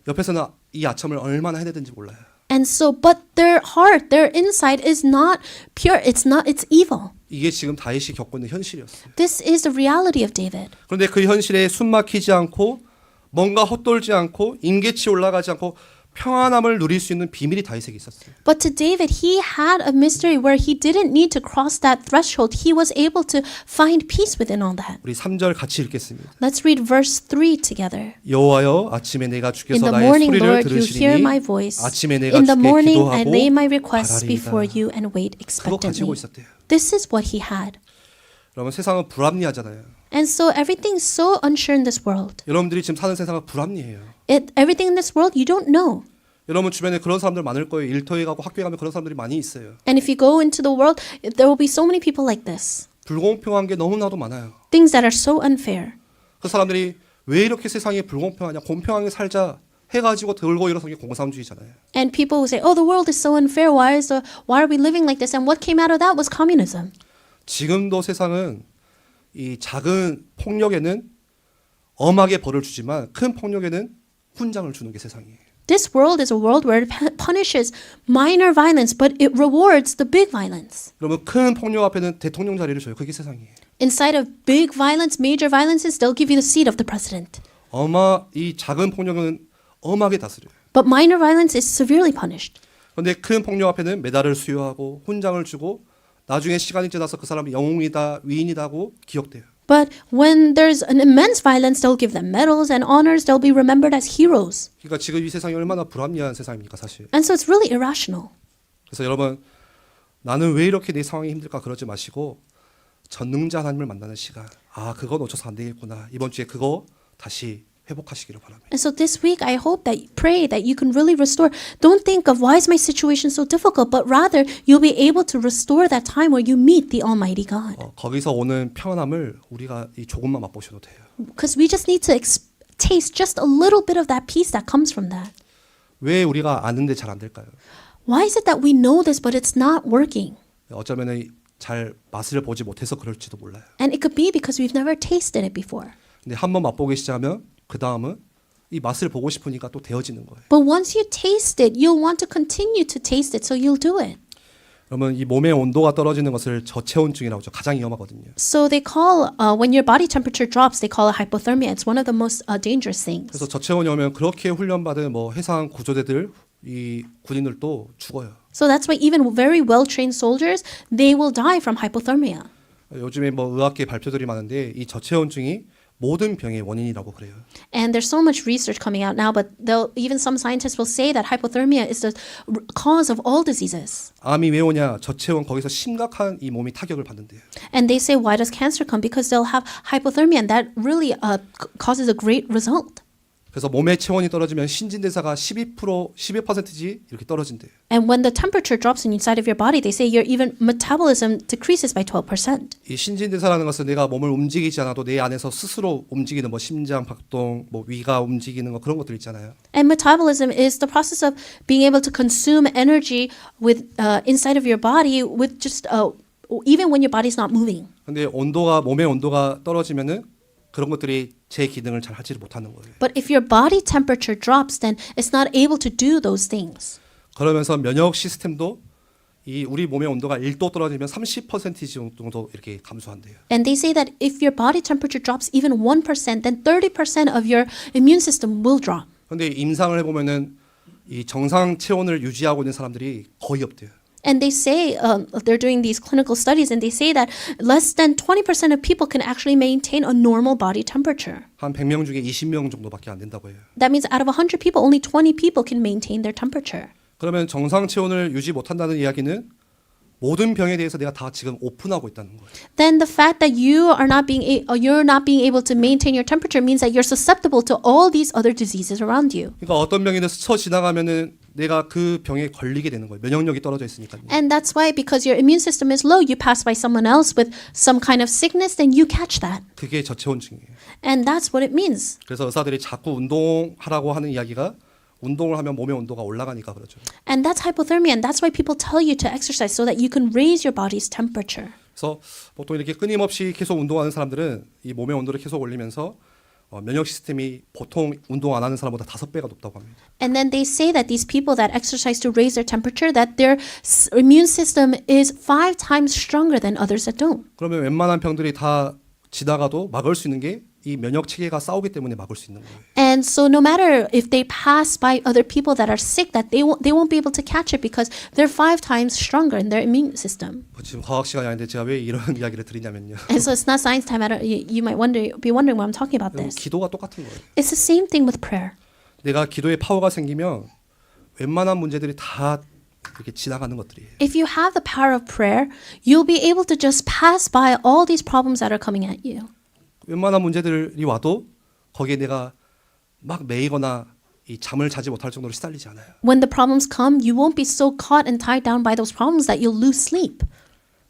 옆에서는 이 아첨을 얼마나 해내든지 몰라요. And so, but their heart, their inside is not pure. It's evil. 이게 지금 다윗이 겪고 있는 현실이었어요. This is the reality of David. 그런데 그 현실에 숨막히지 않고 뭔가 헛돌지 않고 인계치 올라가지 않고 평안함을 누릴 수 있는 비밀이 다윗에게 있었어요. But to David, he had a mystery where he didn't need to cross that threshold. He was able to find peace within all that. 우리 3절 같이 읽겠습니다. Let's read verse 3 together. 여호와여 아침에 내가 In 주께서 the 나의 morning, 소리를 Lord, you hear 들으시리니 my voice. 아침에 내가 In the 주께 morning, I 기도하고 lay my requests 바라리이다. before you and wait 그거 가지고 expectantly. 있었대요. This is what he had. 여러분 세상은 불합리하잖아요. And so everything's so unsure in this world. 여러분들이 지금 사는 세상은 불합리해요. Everything in this world, you don't know. 여러분 주변에 그런 사람들 많을 거예요. 일터에 가고 학교에 가면 그런 사람들이 많이 있어요. And if you go into the world, there will be so many people like this. 불공평한 게 너무나도 많아요. Things that are so unfair. 그 사람들이 왜 이렇게 세상이 불공평하냐, 공평하게 살자 해가지고 들고 일어선 게 공산주의잖아요. And people will say, "Oh, the world is so unfair. Why are we living like this?" And what came out of that was communism. 지금도 세상은 이 작은 폭력에는 엄하게 벌을 주지만 큰 폭력에는 훈장을 주는 게 세상이에요. This world is a world where it punishes minor violence, but it rewards the big violence. 그러면 큰 폭력 앞에는 대통령 자리를 줘요. 그게 세상이에요. Inside of big violence, major violences, they'll give you the seat of the president. 이 작은 폭력은 엄하게 다스려요. But minor violence is severely punished. 그런데 큰 폭력 앞에는 메달을 수여하고 훈장을 주고 나중에 시간이 지나서 그 사람이 영웅이다, 위인이다고 기억돼요. But when there's an immense violence, they'll give them medals and honors. They'll be remembered as heroes. 그러니까 지금 이 세상이 얼마나 불합리한 세상입니까, 사실. And so it's really irrational. 그래서 여러분 나는 왜 이렇게 내 상황이 힘들까 그러지 마시고 전능자 하나님을 만나는 시간. 아, 그거 놓쳐서 안 되겠구나. 이번 주에 그거 다시 회복하시기를 바랍니다. And so this week, I hope that you pray that you can really restore. Don't think of why is my situation so difficult, but rather you'll be able to restore that time where you meet the Almighty God. 거기서 오는 평안함을 우리가 이 조금만 맛보셔도 돼요. Because we just need to taste just a little bit of that peace that comes from that. 왜 우리가 아는데 잘 안 될까요? Why is it that we know this, but it's not working? 어쩌면 잘 맛을 보지 못해서 그럴지도 몰라요. And it could be because we've never tasted it before. 근데 한번 맛보기 시작하면 그 다음은 이 맛을 보고 싶으니까 또 되어지는 거예요. But once you taste it, you'll want to continue to taste it, so you'll do it. 그러면 이 몸의 온도가 떨어지는 것을 저체온증이라고 하죠. 가장 위험하거든요. So they call, when your body temperature drops, they call it hypothermia. It's one of the most dangerous things. 그래서 저체온이 오면 그렇게 훈련받은 해상 구조대들, 이 군인들도 죽어요. So that's why even very well-trained soldiers, they will die from hypothermia. 요즘에 의학계 발표들이 많은데 이 저체온증이 모든 병의 원인이라고 그래요. And there's so much research coming out now, but even some scientists will say that hypothermia is the cause of all diseases. 암이 왜 오냐? 저체온 거기서 심각한 이 몸이 타격을 받는데요. And they say, why does cancer come? Because they'll have hypothermia, and that really causes a great result. 그래서 몸의 체온이 떨어지면 신진대사가 12%지 이렇게 떨어진대요. And when the temperature drops inside of your body, they say your even metabolism decreases by 12%. 이 신진대사라는 것은 내가 몸을 움직이지 않아도 내 안에서 스스로 움직이는 심장 박동, 위가 움직이는 거 그런 것들 있잖아요. And metabolism is the process of being able to consume energy with inside of your body with just even when your body's not moving. 근데 몸의 온도가 떨어지면은 그런 것들이 제 기능을 잘 하지를 못하는 거예요. But if your body temperature drops, then it's not able to do those things. 그러면서 면역 시스템도 이 우리 몸의 온도가 1도 떨어지면 30% 정도 이렇게 감소한대요. And they say that if your body temperature drops even 1%, then 30% of your immune system will drop. 그런데 임상을 해보면은 이 정상 체온을 유지하고 있는 사람들이 거의 없대요. And they say, they're doing these clinical studies, and they say that less than 20% of people can actually maintain a normal body temperature. 한 100명 중에 20명 정도밖에 안 된다고 해요. That means out of 100 people, only 20 people can maintain their temperature. 그러면 정상 체온을 유지 못한다는 이야기는 모든 병에 대해서 내가 다 지금 오픈하고 있다는 거예요. Then the fact that you're not being able to maintain your temperature means that you're susceptible to all these other diseases around you. 그러니까 어떤 병이든 스쳐 지나가면은 내가 그 병에 걸리게 되는 거예요. 면역력이 떨어져 있으니까요. And that's why, because your immune system is low, you pass by someone else with some kind of sickness, then you catch that. 그게 저체온증이에요. And that's what it means. 그래서 의사들이 자꾸 운동하라고 하는 이야기가 운동을 하면 몸의 온도가 올라가니까 그렇죠. And that's hypothermia, and that's why people tell you to exercise so that you can raise your body's temperature. 그래서 보통 이렇게 끊임없이 계속 운동하는 사람들은 이 몸의 온도를 계속 올리면서 면역 시스템이 보통 운동 안 하는 사람보다 5배가 높다고 합니다. And then they say that these people that exercise to raise their temperature, that their immune system is 5 times stronger than others that don't. 그러면 웬만한 병들이 다 지나가도 막을 수 있는 게 이 면역 체계가 싸우기 때문에 막을 수 있는 거예요. And so no matter if they pass by other people that are sick, that they won't be able to catch it because they're 5 times stronger in their immune system. 지금 과학 시간이 아닌데 제가 왜 이런 이야기를 드리냐면요. And so it's not science time. You might be wondering why I'm talking about this. 기도가 똑같은 거예요. It's the same thing with prayer. 내가 기도에 파워가 생기면 웬만한 문제들이 다 이렇게 지나가는 것들이에요. If you have the power of prayer, you'll be able to just pass by all these problems that are coming at you. 웬만한 문제들이 와도 거기에 내가 막 매이거나 이 잠을 자지 못할 정도로 시달리지 않아요. When the problems come, you won't be so caught and tied down by those problems that you'll lose sleep.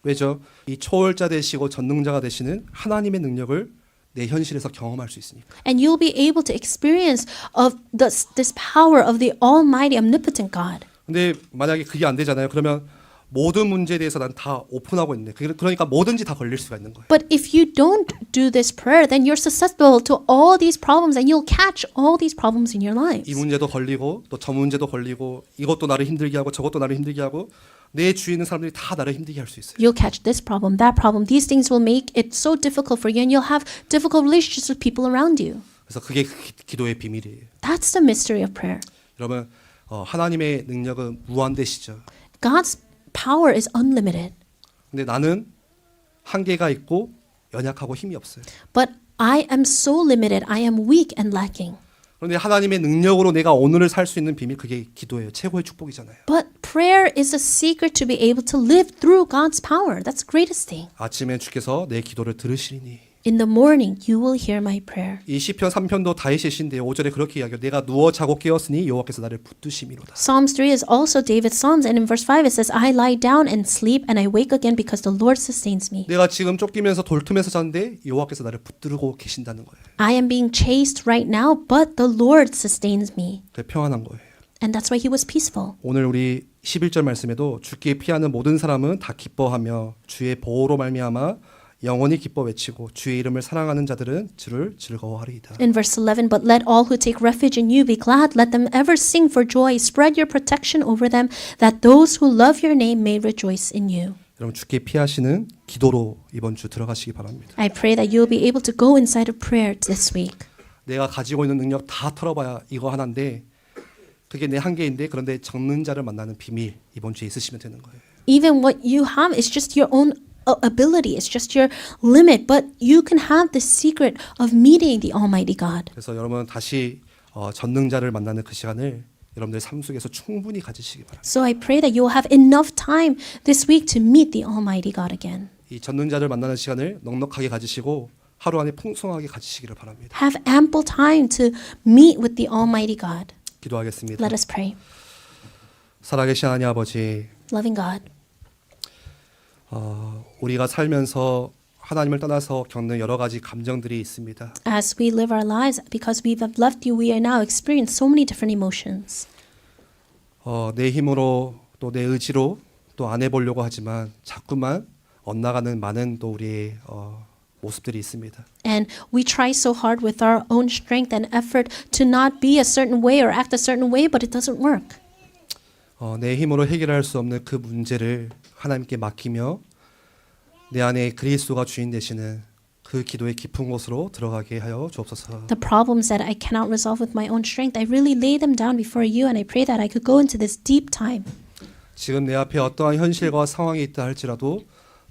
왜죠? 이 초월자 되시고 전능자가 되시는 하나님의 능력을 내 현실에서 경험할 수 있으니까. And you'll be able to experience of this power of the almighty omnipotent God. 근데 만약에 그게 안 되잖아요. 그러면 모든 문제에 대해서 난 다 오픈하고 있네. 그러니까 뭐든지 다 걸릴 수가 있는 거예요. But if you don't do this prayer, then you're susceptible to all these problems and you'll catch all these problems in your 이 lives. 문제도 걸리고 또 저 문제도 걸리고 이것도 나를 힘들게 하고 저것도 나를 힘들게 하고 내 주위에 있는 사람들이 다 나를 힘들게 할 수 있어요. You'll catch this problem, that problem. These things will make it so difficult for you and you'll have difficult relationships with people around you. 그래서 그게 기도의 비밀이에요. That's the mystery of prayer. 여러분 하나님의 능력은 무한대시죠. God's power is unlimited. 근데 나는 한계가 있고 연약하고 힘이 없어요. But I am so limited. I am weak and lacking. 그런데 하나님의 능력으로 내가 오늘을 살 수 있는 비밀 그게 기도예요. 최고의 축복이잖아요. But prayer is a secret to be able to live through God's power. That's the greatest thing. 아침에 주께서 내 기도를 들으시리니. In the morning, you will hear my prayer. 이 시편 3편도 다윗의 시인데요. 5절에 그렇게 이야기해요. 내가 누워 자고 깨었으니 여호와께서 나를 붙드심이로다. Psalms 3 is also David's Psalms, and in verse 5 it says, I lie down and sleep, and I wake again because the Lord sustains me. 내가 지금 쫓기면서 돌틈에서 자는데 여호와께서 나를 붙들고 계신다는 거예요. I am being chased right now, but the Lord sustains me. 그게 평안한 거예요. And that's why he was peaceful. 오늘 우리 11절 말씀에도 주께 피하는 모든 사람은 다 기뻐하며 주의 보호로 말미암아 영원히 기뻐 외치고 주의 이름을 사랑하는 자들은 주를 즐거워하리이다. In verse 11, but let all who take refuge in you be glad. Let them ever sing for joy. Spread your protection over them, that those who love your name may rejoice in you. 여러분 주께 피하시는 기도로 이번 주 들어가시기 바랍니다. I pray that you'll be able to go inside of prayer this week. 내가 가지고 있는 능력 다 털어봐야 이거 하나인데 그게 내 한계인데 그런데 적는 자를 만나는 비밀 이번 주에 있으시면 되는 거예요. Even what you have is just your own ability. It's just your limit. But you can have the secret of meeting the Almighty God. 그래서 여러분 다시 전능자를 만나는 그 시간을 여러분들 삶 속에서 충분히 가지시기 바랍니다. So I pray that you'll have enough time this week to meet the Almighty God again. 이 전능자를 만나는 시간을 넉넉하게 가지시고 하루 안에 풍성하게 가지시기를 바랍니다. Have ample time to meet with the Almighty God. 기도하겠습니다. Let us pray. 살아계신 하나님 아버지, Loving God, 우리가 살면서 하나님을 떠나서 겪는 여러 가지 감정들이 있습니다. as we live our lives, because we have left you, we are now experiencing so many different emotions. 내 힘으로 또 내 의지로 또 안 해보려고 하지만 자꾸만 엇나가는 많은 또 우리의 모습들이 있습니다. And we try so hard with our own strength and effort to not be a certain way or act a certain way, but it doesn't work. 내 힘으로 해결할 수 없는 그 문제를 하나님께 맡기며 내 안에 그리스도가 주인 되시는 그 기도의 깊은 곳으로 들어가게 하여 주옵소서. The problems that I cannot resolve with my own strength, I really lay them down before you, and I pray that I could go into this deep time. 지금 내 앞에 어떠한 현실과 상황이 있다 할지라도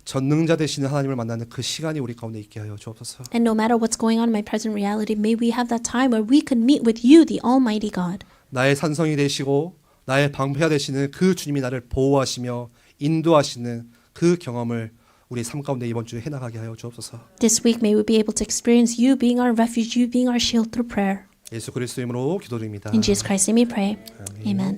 전능자 되시는 하나님을 만나는 그 시간이 우리 가운데 있게 하여 주옵소서. And no matter what's going on in my present reality, may we have that time where we could meet with you, the Almighty God. 나의 산성이 되시고 나의 방패가 되시는 그 주님이 나를 보호하시며 인도하시는 그 경험을 우리 삶 가운데 이번 주에 해나가게 하여 주옵소서. This week, may we be able to experience you being our refuge, you being our shield through prayer. 예수 그리스도 이름으로 기도드립니다. In Jesus Christ's name we pray. Amen.